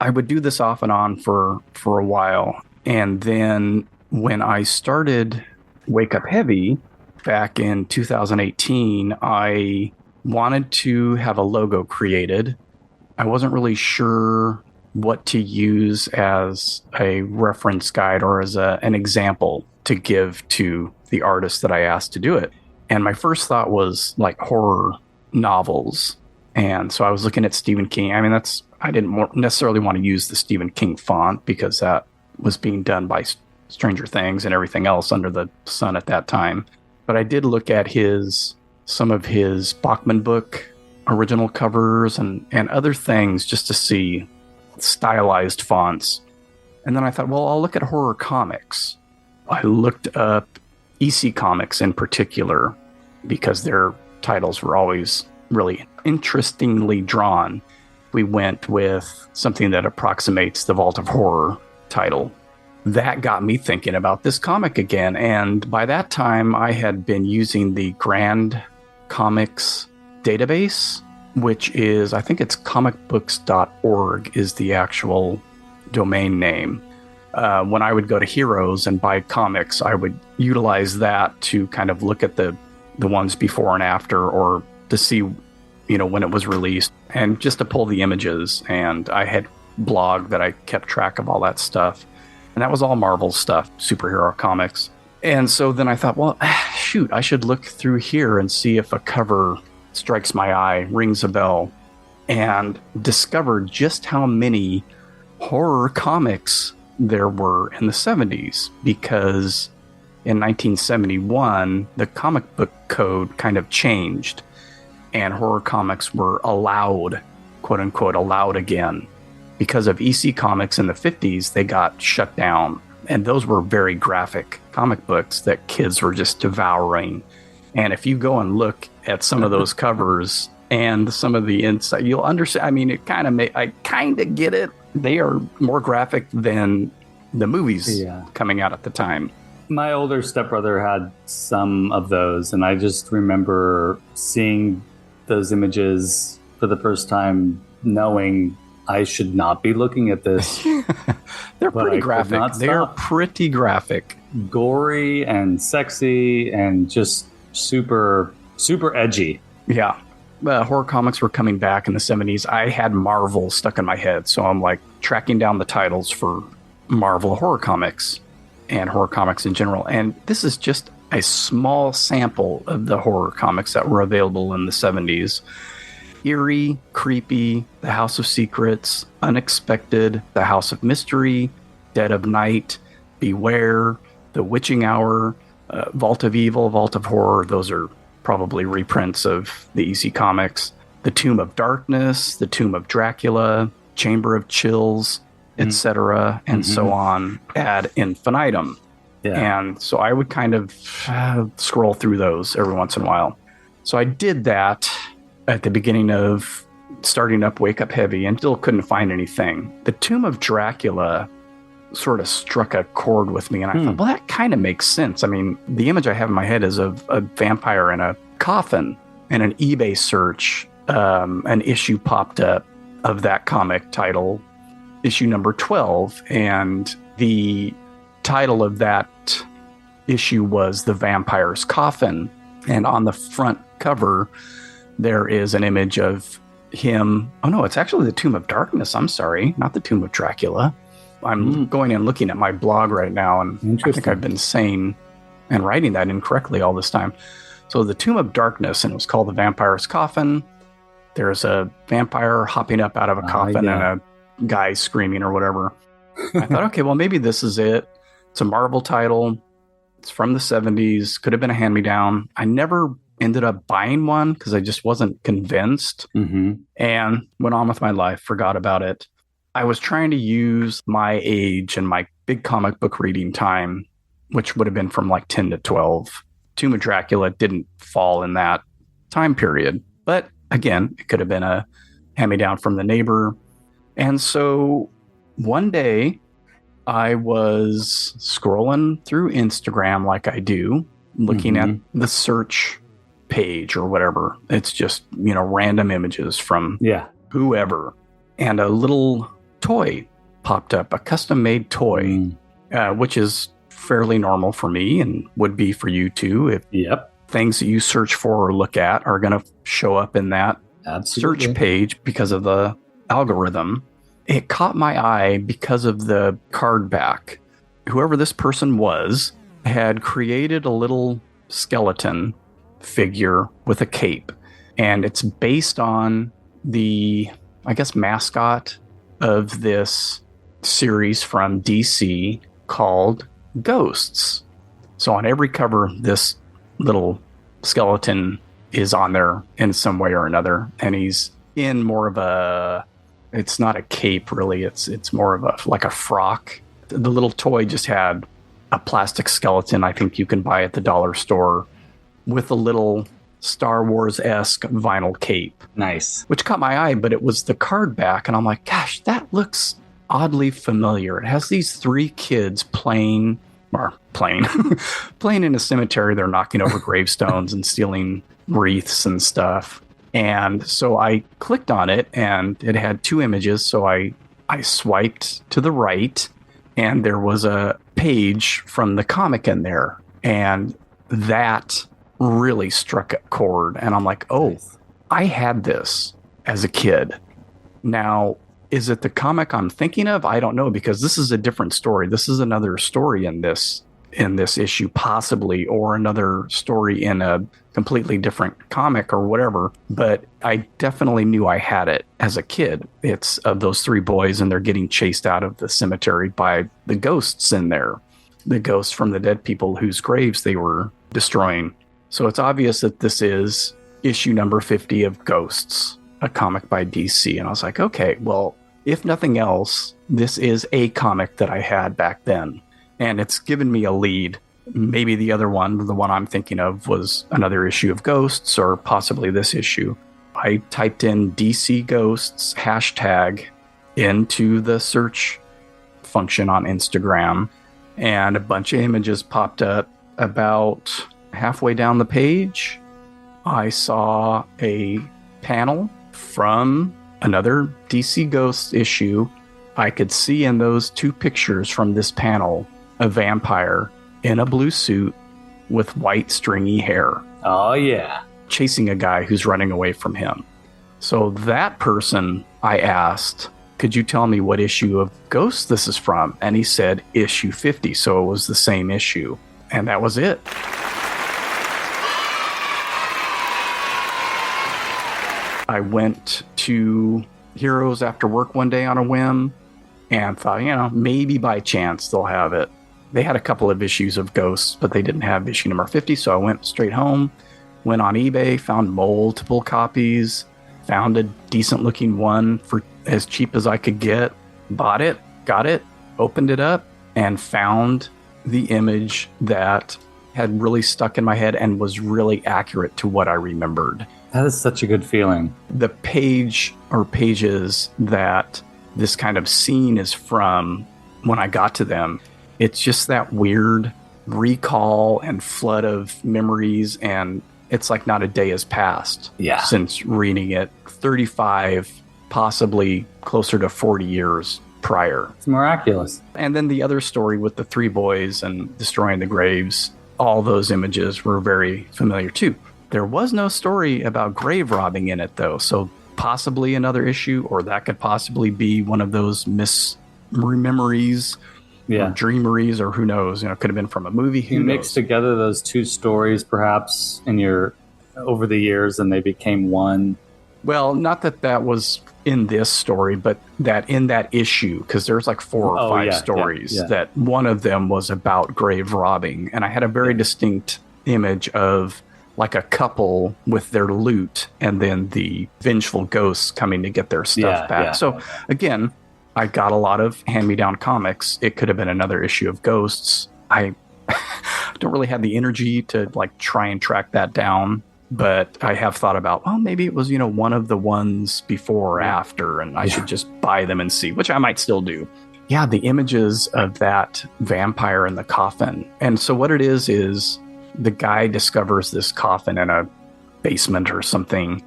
I would do this off and on for a while. And then when I started Wake Up Heavy back in 2018, I wanted to have a logo created. I wasn't really sure what to use as a reference guide or as an example to give to the artist that I asked to do it. And my first thought was like horror novels. And so I was looking at Stephen King. I mean, I didn't necessarily want to use the Stephen King font because that was being done by Stranger Things and everything else under the sun at that time. But I did look at some of his Bachman book original covers and other things just to see stylized fonts. And then I thought, well, I'll look at horror comics. I looked up EC Comics in particular because their titles were always really interestingly drawn. We went with something that approximates the Vault of Horror title. That got me thinking about this comic again. And by that time, I had been using the Grand Comics database, which is, I think it's comicbooks.org is the actual domain name. When I would go to Heroes and buy comics, I would utilize that to kind of look at the ones before and after, or to see, when it was released, and just to pull the images. And I had blog that I kept track of all that stuff. And that was all Marvel stuff, superhero comics. And so then I thought, well, shoot, I should look through here and see if a cover strikes my eye, rings a bell, and discovered just how many horror comics there were in the 70s, because in 1971, the comic book code kind of changed and horror comics were allowed, quote unquote, allowed again. Because of EC Comics in the 50s, they got shut down. And those were very graphic comic books that kids were just devouring. And if you go and look at some of those covers and some of the inside, you'll understand. I mean, I kind of get it. They are more graphic than the movies coming out at the time. My older stepbrother had some of those, and I just remember seeing those images for the first time, knowing I should not be looking at this. They're pretty graphic. They're pretty graphic. Gory and sexy and just super, super edgy. Yeah. Horror comics were coming back in the 70s. I had Marvel stuck in my head, so I'm like tracking down the titles for Marvel horror comics and horror comics in general. And this is just a small sample of the horror comics that were available in the 70s. Eerie, Creepy, The House of Secrets, Unexpected, The House of Mystery, Dead of Night, Beware, The Witching Hour, Vault of Evil, Vault of Horror. Those are probably reprints of the EC Comics. The Tomb of Darkness, The Tomb of Dracula, Chamber of Chills, etc., and so on ad infinitum. Yeah. And so I would kind of scroll through those every once in a while. So I did that at the beginning of starting up Wake Up Heavy and still couldn't find anything. The Tomb of Dracula sort of struck a chord with me, and I thought, well, that kind of makes sense. I mean, the image I have in my head is of a vampire in a coffin. And an eBay search, an issue popped up of that comic title, issue number 12, and the title of that issue was The Vampire's Coffin. And on the front cover, there is an image of him. Oh, no, it's actually the Tomb of Darkness. I'm sorry, not the Tomb of Dracula. I'm going and looking at my blog right now, and I think I've been saying and writing that incorrectly all this time. So the Tomb of Darkness, and it was called The Vampire's Coffin. There's a vampire hopping up out of a coffin and a guy screaming or whatever. I thought, okay, well, maybe this is it. It's a Marvel title. It's from the 70s. Could have been a hand-me-down. I never ended up buying one because I just wasn't convinced and went on with my life, forgot about it. I was trying to use my age and my big comic book reading time, which would have been from like 10 to 12. Tomb of Dracula didn't fall in that time period. But again, it could have been a hand-me-down from the neighbor. And so one day I was scrolling through Instagram like I do, looking at the search page or whatever. It's just, random images from whoever. And a little toy popped up, a custom-made toy, which is fairly normal for me and would be for you too. If things that you search for or look at are going to show up in that search page because of the algorithm. It caught my eye because of the card back. Whoever this person was had created a little skeleton figure with a cape, and it's based on the, I guess, mascot of this series from DC called Ghosts. So on every cover, this little skeleton is on there in some way or another, and he's in more of a, it's not a cape really, it's more of a like a frock. The little toy just had a plastic skeleton I think you can buy at the dollar store with a little Star Wars-esque vinyl cape. Nice. Which caught my eye, but it was the card back, and I'm like, gosh, that looks oddly familiar. It has these three kids playing in a cemetery. They're knocking over gravestones and stealing wreaths and stuff. And so I clicked on it, and it had two images. So I swiped to the right, and there was a page from the comic in there. And that really struck a chord. And I'm like, oh, I had this as a kid. Now, is it the comic I'm thinking of? I don't know, because this is a different story. This is another story in this issue, possibly, or another story in a completely different comic or whatever. But I definitely knew I had it as a kid. It's of those three boys, and they're getting chased out of the cemetery by the ghosts in there, the ghosts from the dead people whose graves they were destroying. So it's obvious that this is issue number 50 of Ghosts, a comic by DC. And I was like, okay, well, if nothing else, this is a comic that I had back then. And it's given me a lead. Maybe the other one, the one I'm thinking of, was another issue of Ghosts, or possibly this issue. I typed in DC Ghosts hashtag into the search function on Instagram, and a bunch of images popped up. About halfway down the page, I saw a panel from another DC Ghosts issue. I could see in those two pictures from this panel a vampire in a blue suit with white stringy hair. Oh, yeah. Chasing a guy who's running away from him. So that person, I asked, could you tell me what issue of Ghosts this is from? And he said issue 50. So it was the same issue. And that was it. I went to Heroes after work one day on a whim and thought, maybe by chance they'll have it. They had a couple of issues of Ghosts, but they didn't have issue number 50. So I went straight home, went on eBay, found multiple copies, found a decent looking one for as cheap as I could get, bought it, got it, opened it up, and found the image that had really stuck in my head and was really accurate to what I remembered. That is such a good feeling. The page or pages that this kind of scene is from, when I got to them, it's just that weird recall and flood of memories, and it's like not a day has passed since reading it. 35, possibly closer to 40 years prior. It's miraculous. And then the other story with the three boys and destroying the graves, all those images were very familiar too. There was no story about grave robbing in it, though. So possibly another issue, or that could possibly be one of those mismemories, or dreameries, or who knows? You know, it could have been from a movie. You mix together those two stories, perhaps, over the years, and they became one. Well, not that was in this story, but that in that issue, because there's like 4 or 5 stories, that one of them was about grave robbing. And I had a very distinct image of like a couple with their loot and then the vengeful ghosts coming to get their stuff back. So again, I got a lot of hand-me-down comics. It could have been another issue of Ghosts. I don't really have the energy to like try and track that down. But I have thought about, well, maybe it was, one of the ones before or after, and I should just buy them and see, which I might still do. Yeah, the images of that vampire in the coffin. And so what it is the guy discovers this coffin in a basement or something,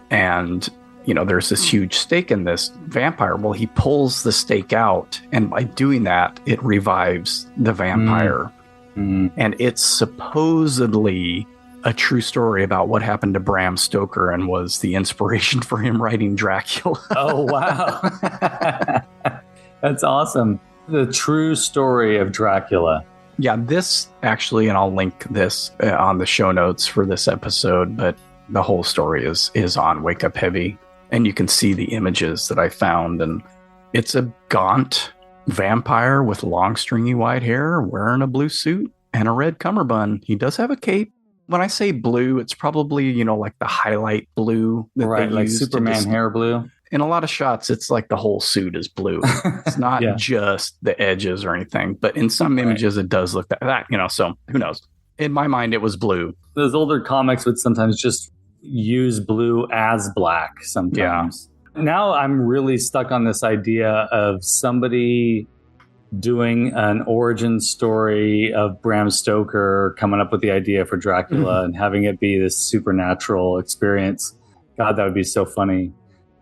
and, there's this huge stake in this vampire. Well, he pulls the stake out, and by doing that, it revives the vampire. And it's supposedly a true story about what happened to Bram Stoker and was the inspiration for him writing Dracula. Oh, wow. That's awesome. The true story of Dracula. Yeah, this actually, and I'll link this on the show notes for this episode, but the whole story is on Wake Up Heavy, and you can see the images that I found, and it's a gaunt vampire with long stringy white hair wearing a blue suit and a red cummerbund. He does have a cape. When I say blue, it's probably, like the highlight blue that they use. Like Superman hair blue. In a lot of shots, it's like the whole suit is blue. It's not just the edges or anything, but in some images, it does look that, so who knows? In my mind, it was blue. Those older comics would sometimes just use blue as black sometimes. Yeah. Now I'm really stuck on this idea of somebody doing an origin story of Bram Stoker, coming up with the idea for Dracula and having it be this supernatural experience. God, that would be so funny.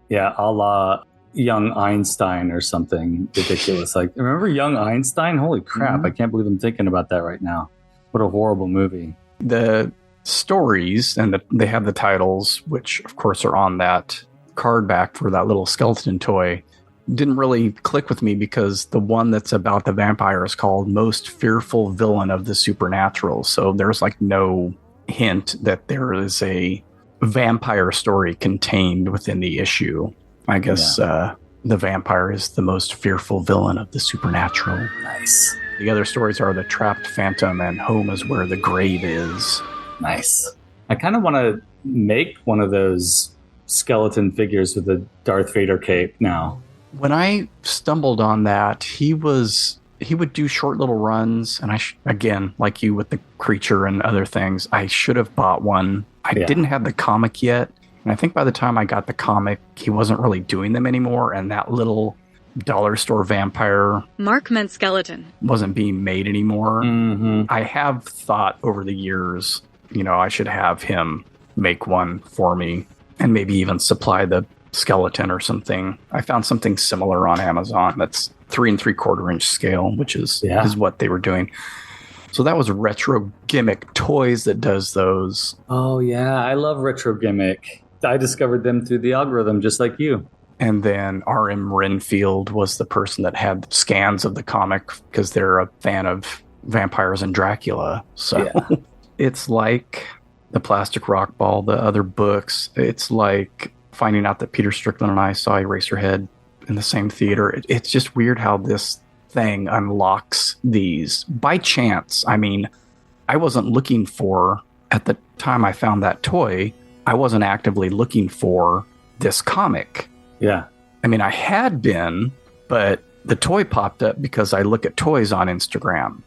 Yeah, a la Young Einstein or something ridiculous. Like, remember Young Einstein? Holy crap, I can't believe I'm thinking about that right now. What a horrible movie. The stories, and they have the titles, which of course are on that card back for that little skeleton toy, didn't really click with me because the one that's about the vampire is called Most Fearful Villain of the Supernatural. So there's like no hint that there is a vampire story contained within the issue. I guess the vampire is the most fearful villain of the supernatural. Nice. The other stories are The Trapped Phantom and Home is Where the Grave Is. Nice. I kind of want to make one of those skeleton figures with a Darth Vader cape now. When I stumbled on that, he would do short little runs, and again, like you with the creature and other things, I should have bought one. I didn't have the comic yet, and I think by the time I got the comic, he wasn't really doing them anymore, and that little dollar store vampire Mark meant skeleton wasn't being made anymore. I have thought over the years, I should have him make one for me, and maybe even supply the skeleton or something. I found something similar on Amazon that's 3 3/4 inch scale, which is what they were doing. So that was Retro Gimmick Toys that does those. Oh yeah, I love Retro Gimmick. I discovered them through the algorithm, just like you. And then R.M. Renfield was the person that had scans of the comic because they're a fan of vampires and Dracula. So it's like the Plastic Rock Ball, the other books. It's like finding out that Peter Strickland and I saw Eraserhead in the same theater. It's just weird how this thing unlocks these by chance. I mean, I wasn't looking for, at the time I found that toy, I wasn't actively looking for this comic. Yeah. I mean, I had been, but the toy popped up because I look at toys on Instagram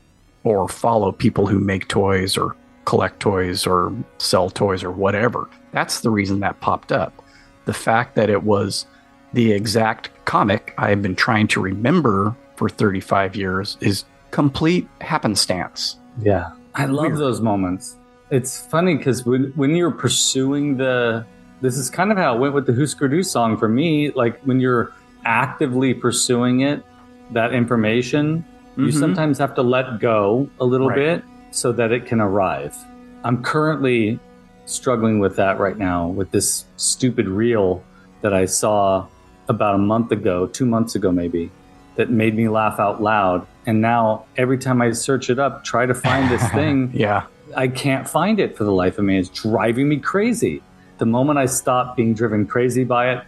or follow people who make toys or collect toys or sell toys or whatever. That's the reason that popped up. The fact that it was the exact comic I have been trying to remember for 35 years is complete happenstance. Yeah. I love those moments. It's funny because when you're pursuing this is kind of how it went with the Husker Du song for me. Like when you're actively pursuing it, that information, you sometimes have to let go a little bit so that it can arrive. I'm currently struggling with that right now with this stupid reel that I saw about a month ago, 2 months ago maybe, that made me laugh out loud. And now every time I search it up, try to find this thing, Yeah. I can't find it for the life of me. It's driving me crazy. The moment I stop being driven crazy by it,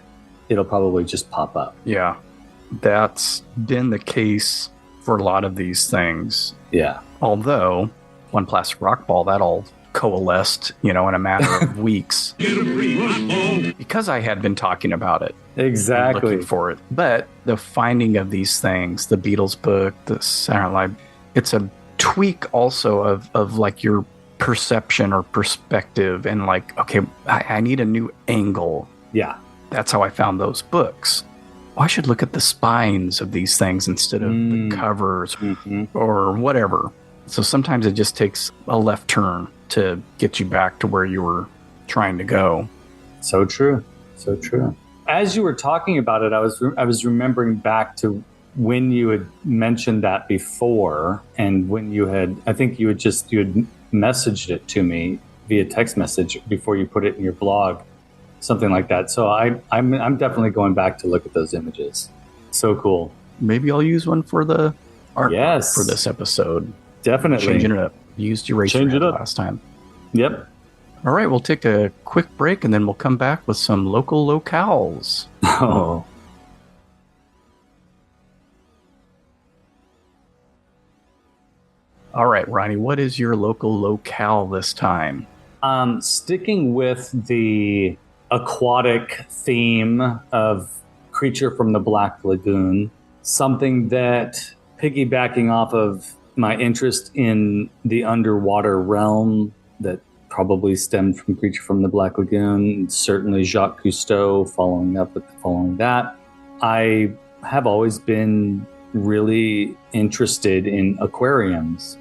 it'll probably just pop up. Yeah. That's been the case for a lot of these things. Yeah. Although, One Plastic Rock Ball, that all coalesced, in a matter of weeks. Because I had been talking about it. Exactly. Looking for it. But the finding of these things, the Beatles book, the Saturday Night Live, it's a tweak also of like your perception or perspective and like, okay, I need a new angle. Yeah. That's how I found those books. I should look at the spines of these things instead of the covers or whatever. So sometimes it just takes a left turn to get you back to where you were trying to go. So true. So true. As you were talking about it, I was remembering back to when you had mentioned that before, and when you had messaged it to me via text message before you put it in your blog, something like that. So I'm definitely going back to look at those images. So cool. Maybe I'll use one for the art for this episode. Definitely. Changing it up. Used Eraserhead last time. Yep. All right, we'll take a quick break and then we'll come back with some local locales. Oh. All right, Ronnie, what is your local locale this time? Sticking with the aquatic theme of Creature from the Black Lagoon, something that, piggybacking off of my interest in the underwater realm that probably stemmed from Creature from the Black Lagoon, certainly Jacques Cousteau following that. I have always been really interested in aquariums.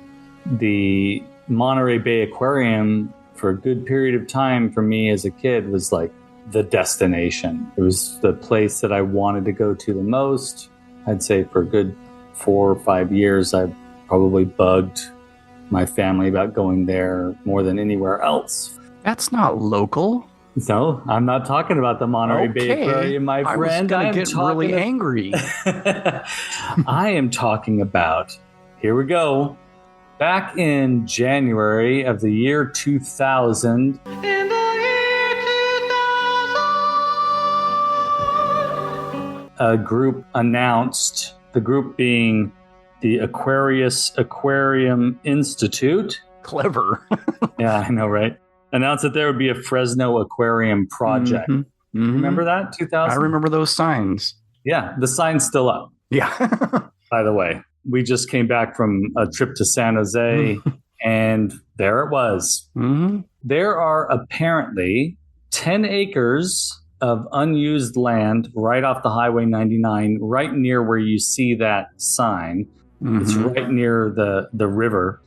The Monterey Bay Aquarium, for a good period of time for me as a kid, was like the destination. It was the place that I wanted to go to the most. I'd say for a good 4 or 5 years, I probably bugged my family about going there more than anywhere else. That's not local. No, I'm not talking about the Monterey Bay Aquarium, my friend. I was going to get really angry. I am talking about, here we go, back in January of the year 2000. A group announced, the group being the Aquarius Aquarium Institute. Clever. Yeah, I know, right? Announced that there would be a Fresno Aquarium project. Mm-hmm. Mm-hmm. Remember that? 2000? I remember those signs. Yeah, the sign's still up. Yeah. By the way, we just came back from a trip to San Jose, and there it was. Mm-hmm. There are apparently 10 acres of unused land right off the Highway 99, right near where you see that sign. Mm-hmm. It's right near the river.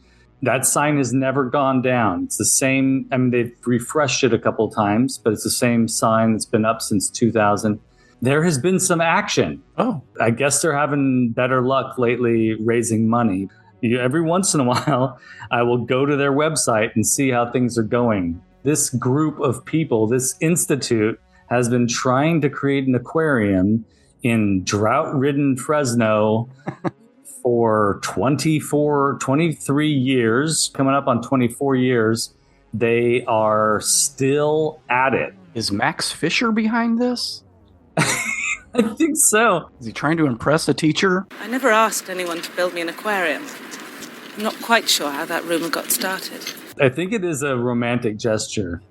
That sign has never gone down. It's the same. I mean, they've refreshed it a couple times, but it's the same sign that's been up since 2000. There has been some action. Oh, I guess they're having better luck lately raising money. Every once in a while, I will go to their website and see how things are going. This group of people, this institute, has been trying to create an aquarium in drought-ridden Fresno for 23 years, coming up on 24 years. They are still at it. Is Max Fisher behind this? I think so. Is he trying to impress a teacher? I never asked anyone to build me an aquarium. I'm not quite sure how that rumor got started. I think it is a romantic gesture.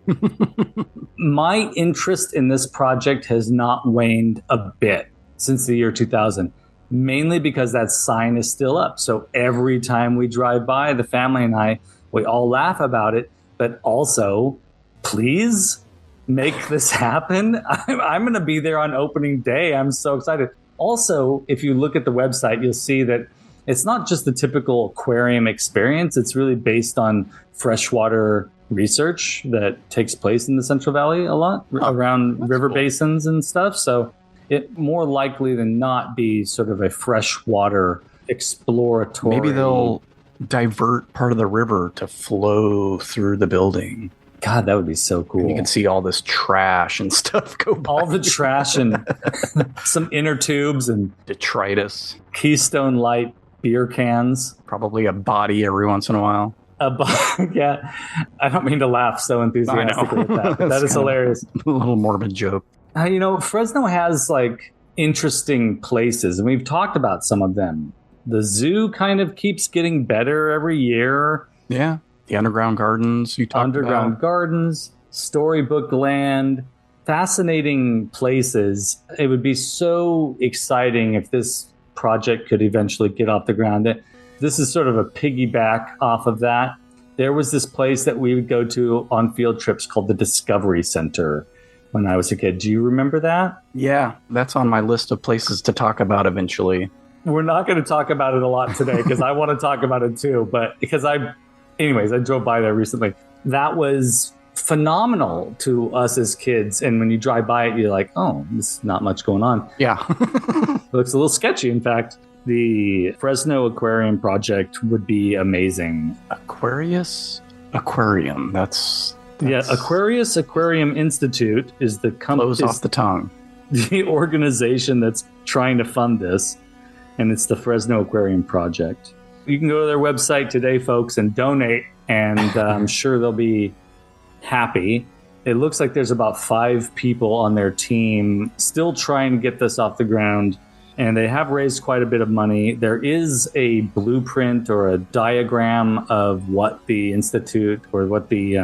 My interest in this project has not waned a bit since the year 2000, mainly because that sign is still up. So every time we drive by, the family and I, we all laugh about it, but also, please make this happen. I'm going to be there on opening day. I'm so excited. Also, if you look at the website, you'll see that it's not just the typical aquarium experience. It's really based on freshwater research that takes place in the Central Valley a lot around river basins and stuff. So it more likely than not be sort of a freshwater exploratory. Maybe they'll divert part of the river to flow through the building. God, that would be so cool. And you can see all this trash and stuff go by. All the trash and some inner tubes and detritus. Keystone Light beer cans. Probably a body every once in a while. Yeah. I don't mean to laugh so enthusiastically at that. But that is hilarious. A little morbid joke. Fresno has like interesting places, and we've talked about some of them. The zoo kind of keeps getting better every year. Yeah. The underground gardens you talked about. Gardens, Storybook Land, fascinating places. It would be so exciting if this project could eventually get off the ground. This is sort of a piggyback off of that. There was this place that we would go to on field trips called the Discovery Center when I was a kid. Do you remember that? Yeah, that's on my list of places to talk about eventually. We're not going to talk about it a lot today because I want to talk about it too. But anyways, I drove by there recently. That was phenomenal to us as kids. And when you drive by it, you're like, oh, there's not much going on. Yeah. It looks a little sketchy, in fact. The Fresno Aquarium project would be amazing. Aquarius Aquarium. That's Aquarius Aquarium Institute is the close off the tongue. The organization that's trying to fund this, and it's the Fresno Aquarium project. You can go to their website today, folks, and donate, and I'm sure they'll be happy. It looks like there's about 5 people on their team still trying to get this off the ground, and they have raised quite a bit of money. There is a blueprint or a diagram of what the institute or what the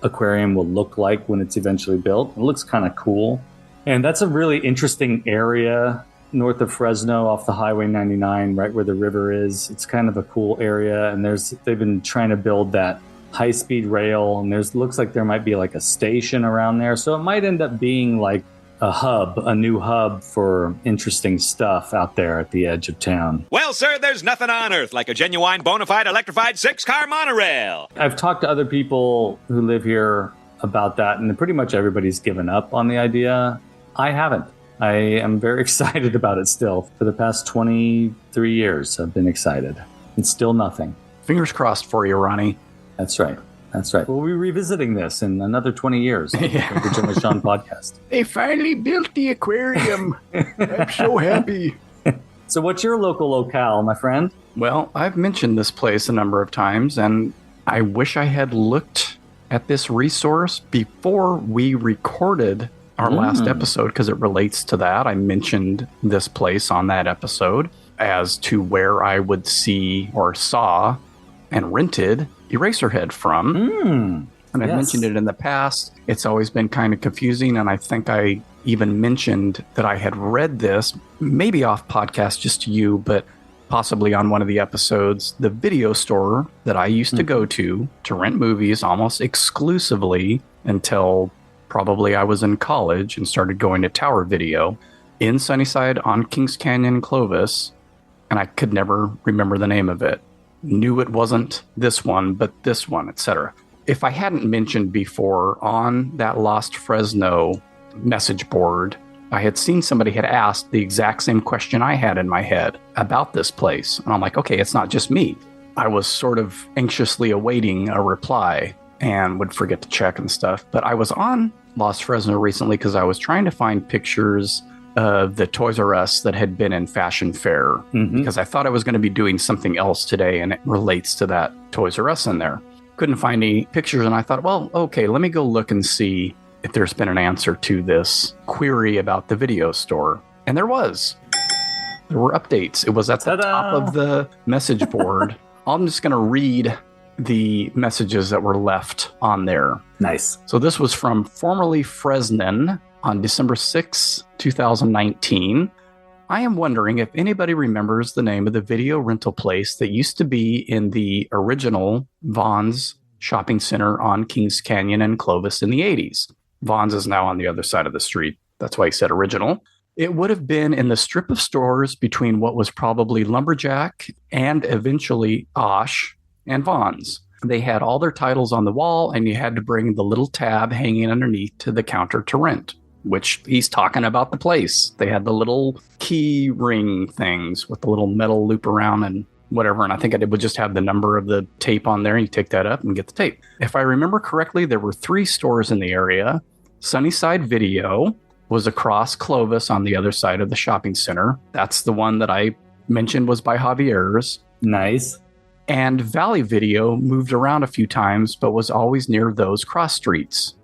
aquarium will look like when it's eventually built. It looks kind of cool. And that's a really interesting area north of Fresno off the Highway 99, right where the river is. It's kind of a cool area. And they've been trying to build that high-speed rail. And looks like there might be like a station around there. So it might end up being like a new hub for interesting stuff out there at the edge of town. Well, sir, there's nothing on earth like a genuine, bona fide, electrified 6-car monorail. I've talked to other people who live here about that, and pretty much everybody's given up on the idea. I haven't. I am very excited about it still. For the past 23 years, I've been excited. And still nothing. Fingers crossed for you, Ronnie. That's right. That's right. We'll be revisiting this in another 20 years on the Jim and Sean podcast. They finally built the aquarium. I'm so happy. So what's your local locale, my friend? Well, I've mentioned this place a number of times, and I wish I had looked at this resource before we recorded our last episode, because it relates to that. I mentioned this place on that episode as to where I would see or saw and rented Eraserhead from. And I've mentioned it in the past. It's always been kind of confusing, and I think I even mentioned that I had read this, maybe off podcast just to you, but possibly on one of the episodes, the video store that I used to go to rent movies almost exclusively until probably I was in college and started going to Tower Video in Sunnyside on Kings Canyon, Clovis, and I could never remember the name of it. Knew it wasn't this one, but this one, etc. If I hadn't mentioned before on that Lost Fresno message board, I had seen somebody had asked the exact same question I had in my head about this place. And I'm like, okay, it's not just me. I was sort of anxiously awaiting a reply and would forget to check and stuff. But I was on Lost Fresno recently because I was trying to find pictures of the Toys R Us that had been in Fashion Fair, because I thought I was going to be doing something else today, and it relates to that Toys R Us in there. Couldn't find any pictures, and I thought, well, okay, let me go look and see if there's been an answer to this query about the video store. And there was. There were updates. It was at the top of the message board. I'm just going to read the messages that were left on there. Nice. So this was from formerly Fresnan on December 6, 2019. I am wondering if anybody remembers the name of the video rental place that used to be in the original Vons shopping center on Kings Canyon and Clovis in the 80s. Vons is now on the other side of the street. That's why he said original. It would have been in the strip of stores between what was probably Lumberjack and eventually Osh and Vons. They had all their titles on the wall, and you had to bring the little tab hanging underneath to the counter to rent, which he's talking about the place. They had the little key ring things with the little metal loop around, and whatever. And I think it would just have the number of the tape on there. And you take that up and get the tape. If I remember correctly, there were 3 stores in the area. Sunnyside Video was across Clovis on the other side of the shopping center. That's the one that I mentioned was by Javier's. Nice. And Valley Video moved around a few times, but was always near those cross streets.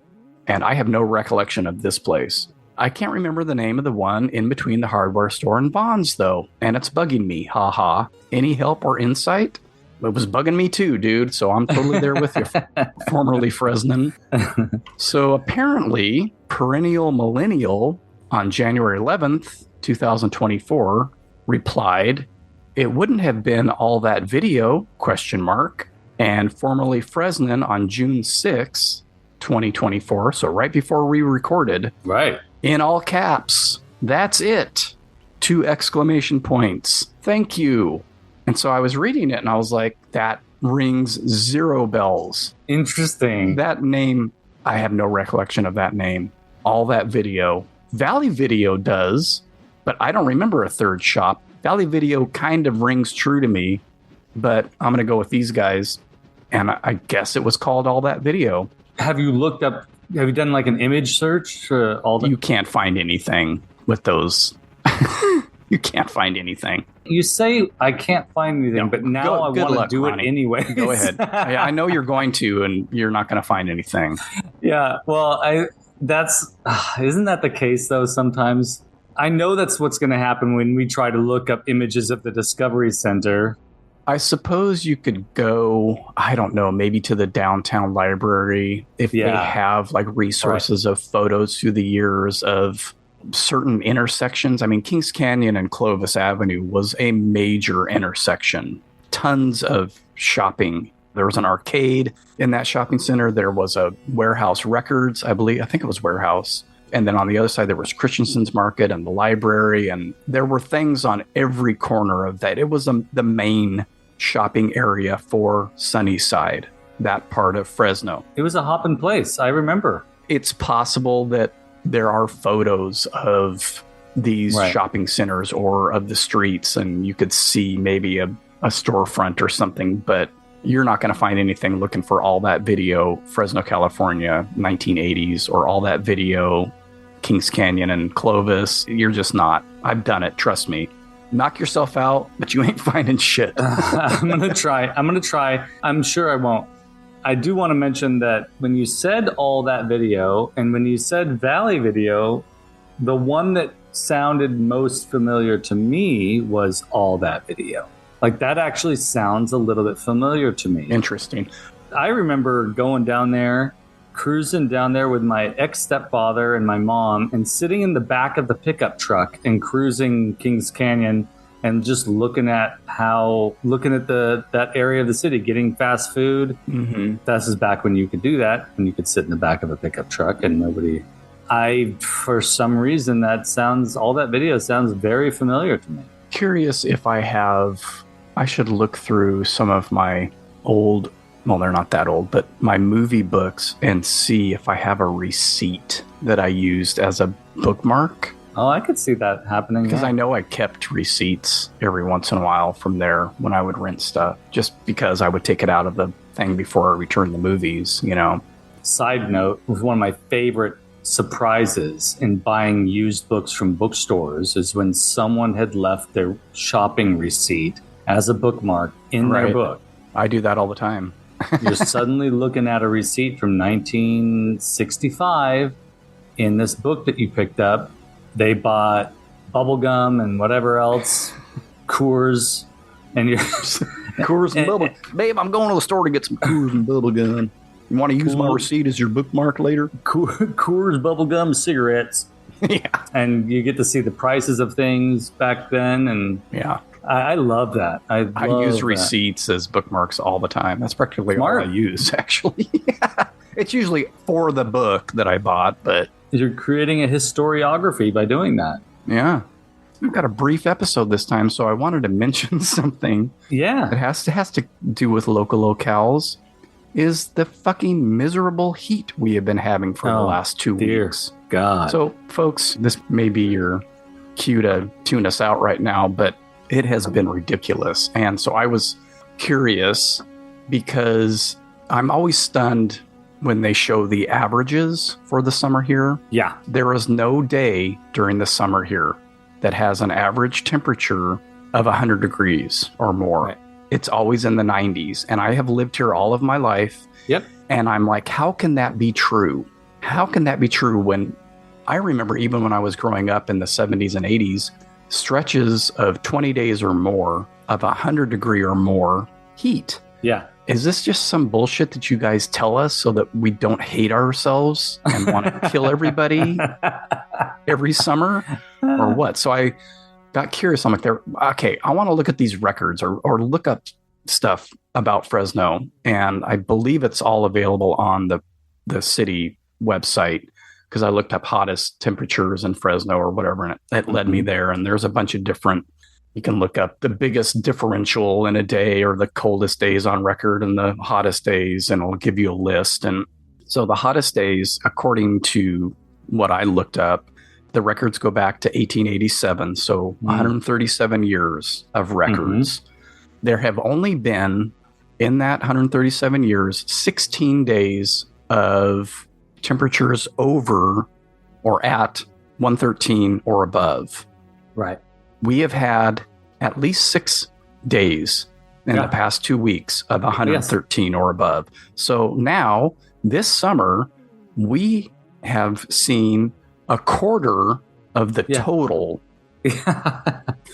And I have no recollection of this place. I can't remember the name of the one in between the hardware store and Vons, though. And it's bugging me. Ha ha. Any help or insight? It was bugging me too, dude. So I'm totally there with you, formerly Fresnan. So apparently, Perennial Millennial on January 11th, 2024, replied, "It wouldn't have been all that video, ? And formerly Fresnan on June 6th, 2024, so right before we recorded, Right. in all caps, that's it. 2 exclamation points. Thank you." And so I was reading it and I was like, that rings 0 bells. Interesting. That name, I have no recollection of that name. All that video. Valley Video does, but I don't remember a third shop. Valley Video kind of rings true to me, but I'm going to go with these guys. And I guess it was called All That Video. Have you done like an image search for all the... You can't find anything with those. You can't find anything. You say I can't find anything, but now I want to do Ronnie. it anyway. Go ahead. I know you're going to, and you're not going to find anything. Yeah, well, isn't that the case though? Sometimes I know that's what's going to happen when we try to look up images of the Discovery Center. I suppose you could go, I don't know, maybe to the downtown library if they have like resources of photos through the years of certain intersections. I mean, Kings Canyon and Clovis Avenue was a major intersection. Tons of shopping. There was an arcade in that shopping center. There was a Warehouse Records, I think it was Warehouse. And then on the other side, there was Christensen's Market and the library. And there were things on every corner of that. It was the main shopping area for Sunnyside, that part of Fresno. It was a hopping place. I remember. It's possible that there are photos of these shopping centers or of the streets, and you could see maybe a storefront or something, but you're not going to find anything looking for All That Video, Fresno, California, 1980s, or All That Video, Kings Canyon and Clovis. You're just not. I've done it. Trust me. Knock yourself out, but you ain't finding shit. I'm going to try. I'm sure I won't. I do want to mention that when you said All That Video and when you said Valley Video, the one that sounded most familiar to me was All That Video. Like that actually sounds a little bit familiar to me. Interesting. I remember going down there, cruising down there with my ex-stepfather and my mom and sitting in the back of the pickup truck and cruising Kings Canyon and just looking at that area of the city, getting fast food. Mm-hmm. This is back when you could do that, when you could sit in the back of a pickup truck and for some reason, All That Video sounds very familiar to me. Curious if I should look through some of my old, well, they're not that old, but my movie books and see if I have a receipt that I used as a bookmark. Oh, I could see that happening. Because I know I kept receipts every once in a while from there when I would rent stuff, just because I would take it out of the thing before I returned the movies, you know. Side note, one of my favorite surprises in buying used books from bookstores is when someone had left their shopping receipt as a bookmark in their book. I do that all the time. You're suddenly looking at a receipt from 1965 in this book that you picked up. They bought bubblegum and whatever else, Coors, and you're Coors and bubble. Babe, I'm going to the store to get some Coors and bubblegum. You want to use my receipt as your bookmark later? Coors, bubblegum, cigarettes. Yeah. And you get to see the prices of things back then. And yeah, I love that. I use receipts as bookmarks all the time. That's practically all I use, actually. It's usually for the book that I bought, but... You're creating a historiography by doing that. Yeah. We've got a brief episode this time, so I wanted to mention something. Yeah. It has to do with local locales. Is the fucking miserable heat we have been having for the last 2 weeks. God. So, folks, this may be your cue to tune us out right now, but It has been ridiculous. And so I was curious because I'm always stunned when they show the averages for the summer here. Yeah. There is no day during the summer here that has an average temperature of 100 degrees or more. Right. It's always in the 90s. And I have lived here all of my life. Yep. And I'm like, how can that be true? How can that be true when I remember even when I was growing up in the 70s and 80s, stretches of 20 days or more of 100 degree or more heat. Yeah. Is this just some bullshit that you guys tell us so that we don't hate ourselves and want to kill everybody every summer or what? So I got curious. I'm like, okay, I want to look at these records or look up stuff about Fresno. And I believe it's all available on the city website because I looked up hottest temperatures in Fresno or whatever, and it led me there. And there's a bunch of different. You can look up the biggest differential in a day or the coldest days on record and the hottest days, and it'll give you a list. And so the hottest days, according to what I looked up, the records go back to 1887. So 137 years of records. There have only been, in that 137 years, 16 days of temperatures over or at 113 or above. Right. We have had at least 6 days in the past 2 weeks of 113 or above. So now, this summer, we have seen a quarter of the total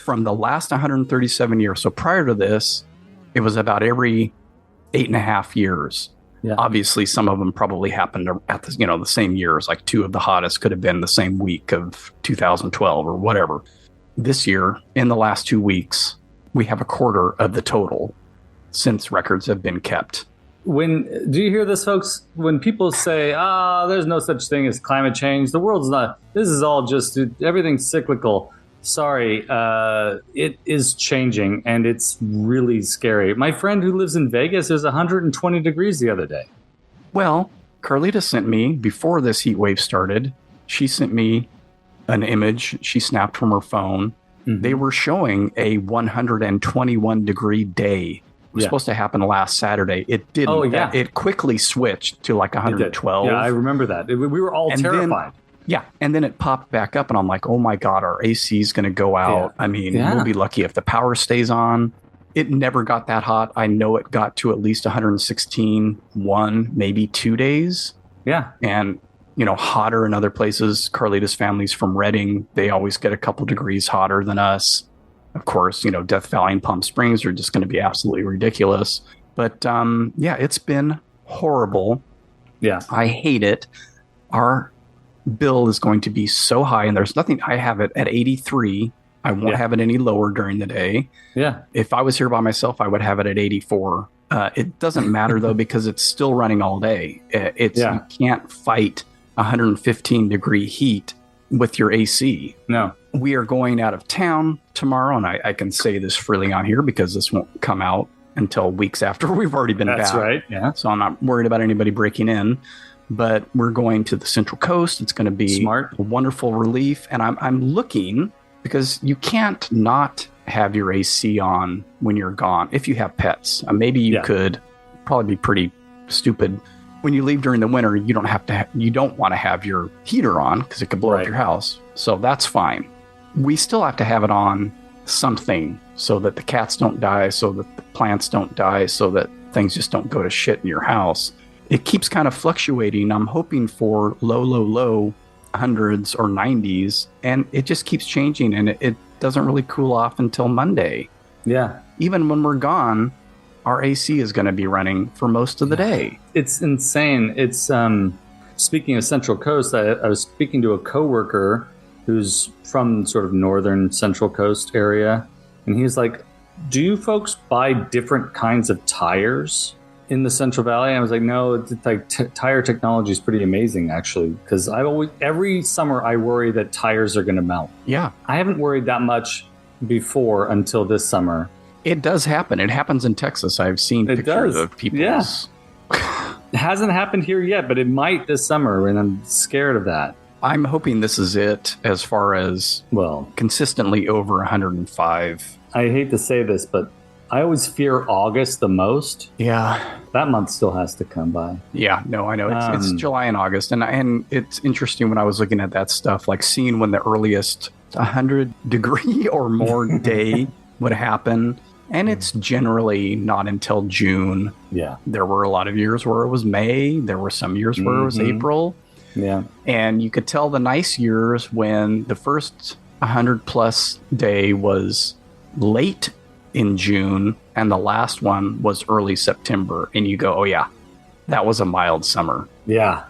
from the last 137 years. So prior to this, it was about every 8.5 years. Yeah. Obviously, some of them probably happened at the same years. Like 2 of the hottest could have been the same week of 2012 or whatever. This year, in the last 2 weeks, we have a quarter of the total since records have been kept. Do you hear this, folks? When people say, there's no such thing as climate change, the world's not, this is all just, everything's cyclical. Sorry, it is changing, and it's really scary. My friend who lives in Vegas is 120 degrees the other day. Well, Carlita sent me, before this heat wave started, she sent me an image she snapped from her phone. They were showing a 121 degree day. It was supposed to happen last Saturday. It didn't. Oh, yeah. It quickly switched to like 112. Yeah, I remember that. We were all terrified. And then it popped back up, and I'm like, oh my God, our AC is going to go out. I mean, we'll be lucky if the power stays on. It never got that hot. I know it got to at least 116, maybe 2 days. Yeah. And hotter in other places. Carlita's family's from Redding. They always get a couple degrees hotter than us. Of course, Death Valley and Palm Springs are just going to be absolutely ridiculous. But it's been horrible. Yeah. I hate it. Our bill is going to be so high, and there's nothing. I have it at 83. I won't have it any lower during the day. Yeah. If I was here by myself, I would have it at 84. It doesn't matter though, because it's still running all day. You can't fight 115 degree heat with your AC. No. We are going out of town tomorrow, and I can say this freely on here because this won't come out until weeks after we've already been back. That's right. Yeah. So I'm not worried about anybody breaking in, but we're going to the Central Coast. It's going to be a wonderful relief. And I'm looking, because you can't not have your AC on when you're gone. If you have pets, maybe you could. Probably be pretty stupid. When you leave during the winter, you don't want to have your heater on because it could blow up your house. So that's fine. We still have to have it on something so that the cats don't die, so that the plants don't die, so that things just don't go to shit in your house. It keeps kind of fluctuating. I'm hoping for low hundreds or 90s, and it just keeps changing, and it doesn't really cool off until Monday. Yeah. Even when we're gone, our AC is going to be running for most of the day. It's insane. It's speaking of Central Coast, I was speaking to a coworker who's from sort of northern Central Coast area, and he's like, do you folks buy different kinds of tires in the Central Valley? And I was like, no, tire technology is pretty amazing, actually, because every summer I worry that tires are going to melt. Yeah. I haven't worried that much before until this summer. It does happen. It happens in Texas. I've seen pictures of people's... Yeah. It hasn't happened here yet, but it might this summer, and I'm scared of that. I'm hoping this is it as far as consistently over 105. I hate to say this, but I always fear August the most. Yeah. That month still has to come by. Yeah, no, I know. It's July and August. And it's interesting when I was looking at that stuff, like seeing when the earliest 100-degree or more day would happen. And it's generally not until June. Yeah. There were a lot of years where it was May. There were some years where it was April. Yeah. And you could tell the nice years when the first 100-plus day was late in June and the last one was early September. And you go, oh, yeah, that was a mild summer. Yeah.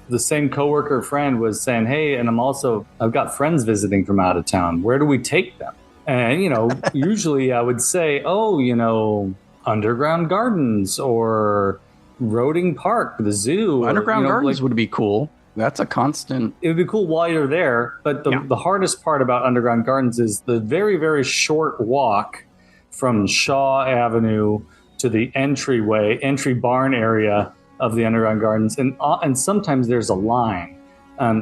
The same coworker friend was saying, hey, and I've got friends visiting from out of town. Where do we take them? And, usually I would say, Underground Gardens or Roding Park, the zoo. Underground Gardens would be cool. That's a constant. It would be cool while you're there. But the hardest part about Underground Gardens is the very, very short walk from Shaw Avenue to the entry barn area of the Underground Gardens. And sometimes there's a line.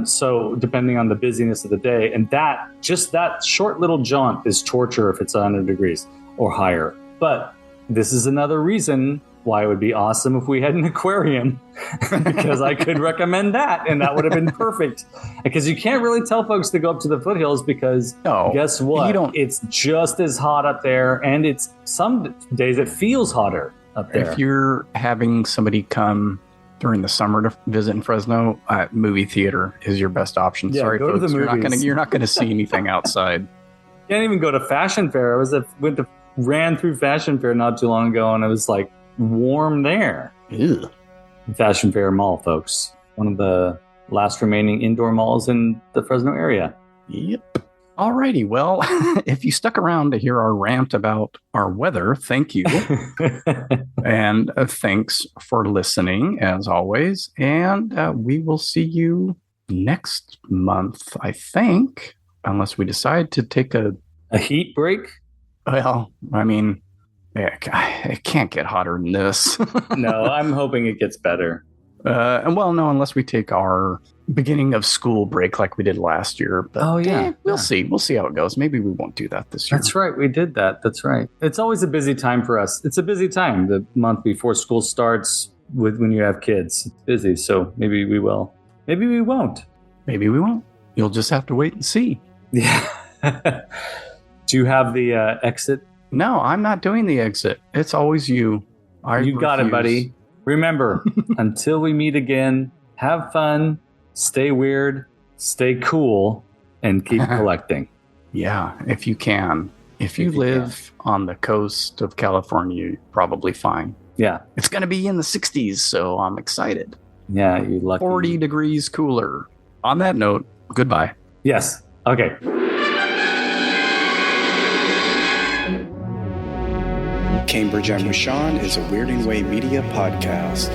So depending on the busyness of the day, and that short little jaunt is torture if it's 100 degrees or higher. But this is another reason why it would be awesome if we had an aquarium, because I could recommend that, and that would have been perfect. Because you can't really tell folks to go up to the foothills because guess what? It's just as hot up there, and it's some days it feels hotter up there. If you're having somebody come during the summer to visit in Fresno, movie theater is your best option. Yeah, sorry, go folks, to the movies. You're not gonna see anything outside. Can't even go to Fashion Fair. Ran through Fashion Fair not too long ago, and it was like warm there. Ew. Fashion Fair Mall, folks. One of the last remaining indoor malls in the Fresno area. Yep. Alrighty, well, if you stuck around to hear our rant about our weather, thank you. And thanks for listening, as always. And we will see you next month, I think, unless we decide to take a heat break. Well, I mean, it can't get hotter than this. No, I'm hoping it gets better. No, unless we take our beginning of school break like we did last year. But, we'll see. We'll see how it goes. Maybe we won't do that this year. That's right. We did that. That's right. It's always a busy time for us. It's a busy time, the month before school starts when you have kids. It's busy. So maybe we will. Maybe we won't. Maybe we won't. You'll just have to wait and see. Yeah. Do you have the exit? No, I'm not doing the exit. It's always you. You got it, buddy. Remember, until we meet again, have fun, stay weird, stay cool, and keep collecting. Yeah, if you can. If you live on the coast of California, you're probably fine. Yeah. It's going to be in the 60s, so I'm excited. Yeah, you're lucky. 40 degrees cooler. On that note, goodbye. Yes. Okay. Cambridge and Rashawn is a Weirding Way Media podcast.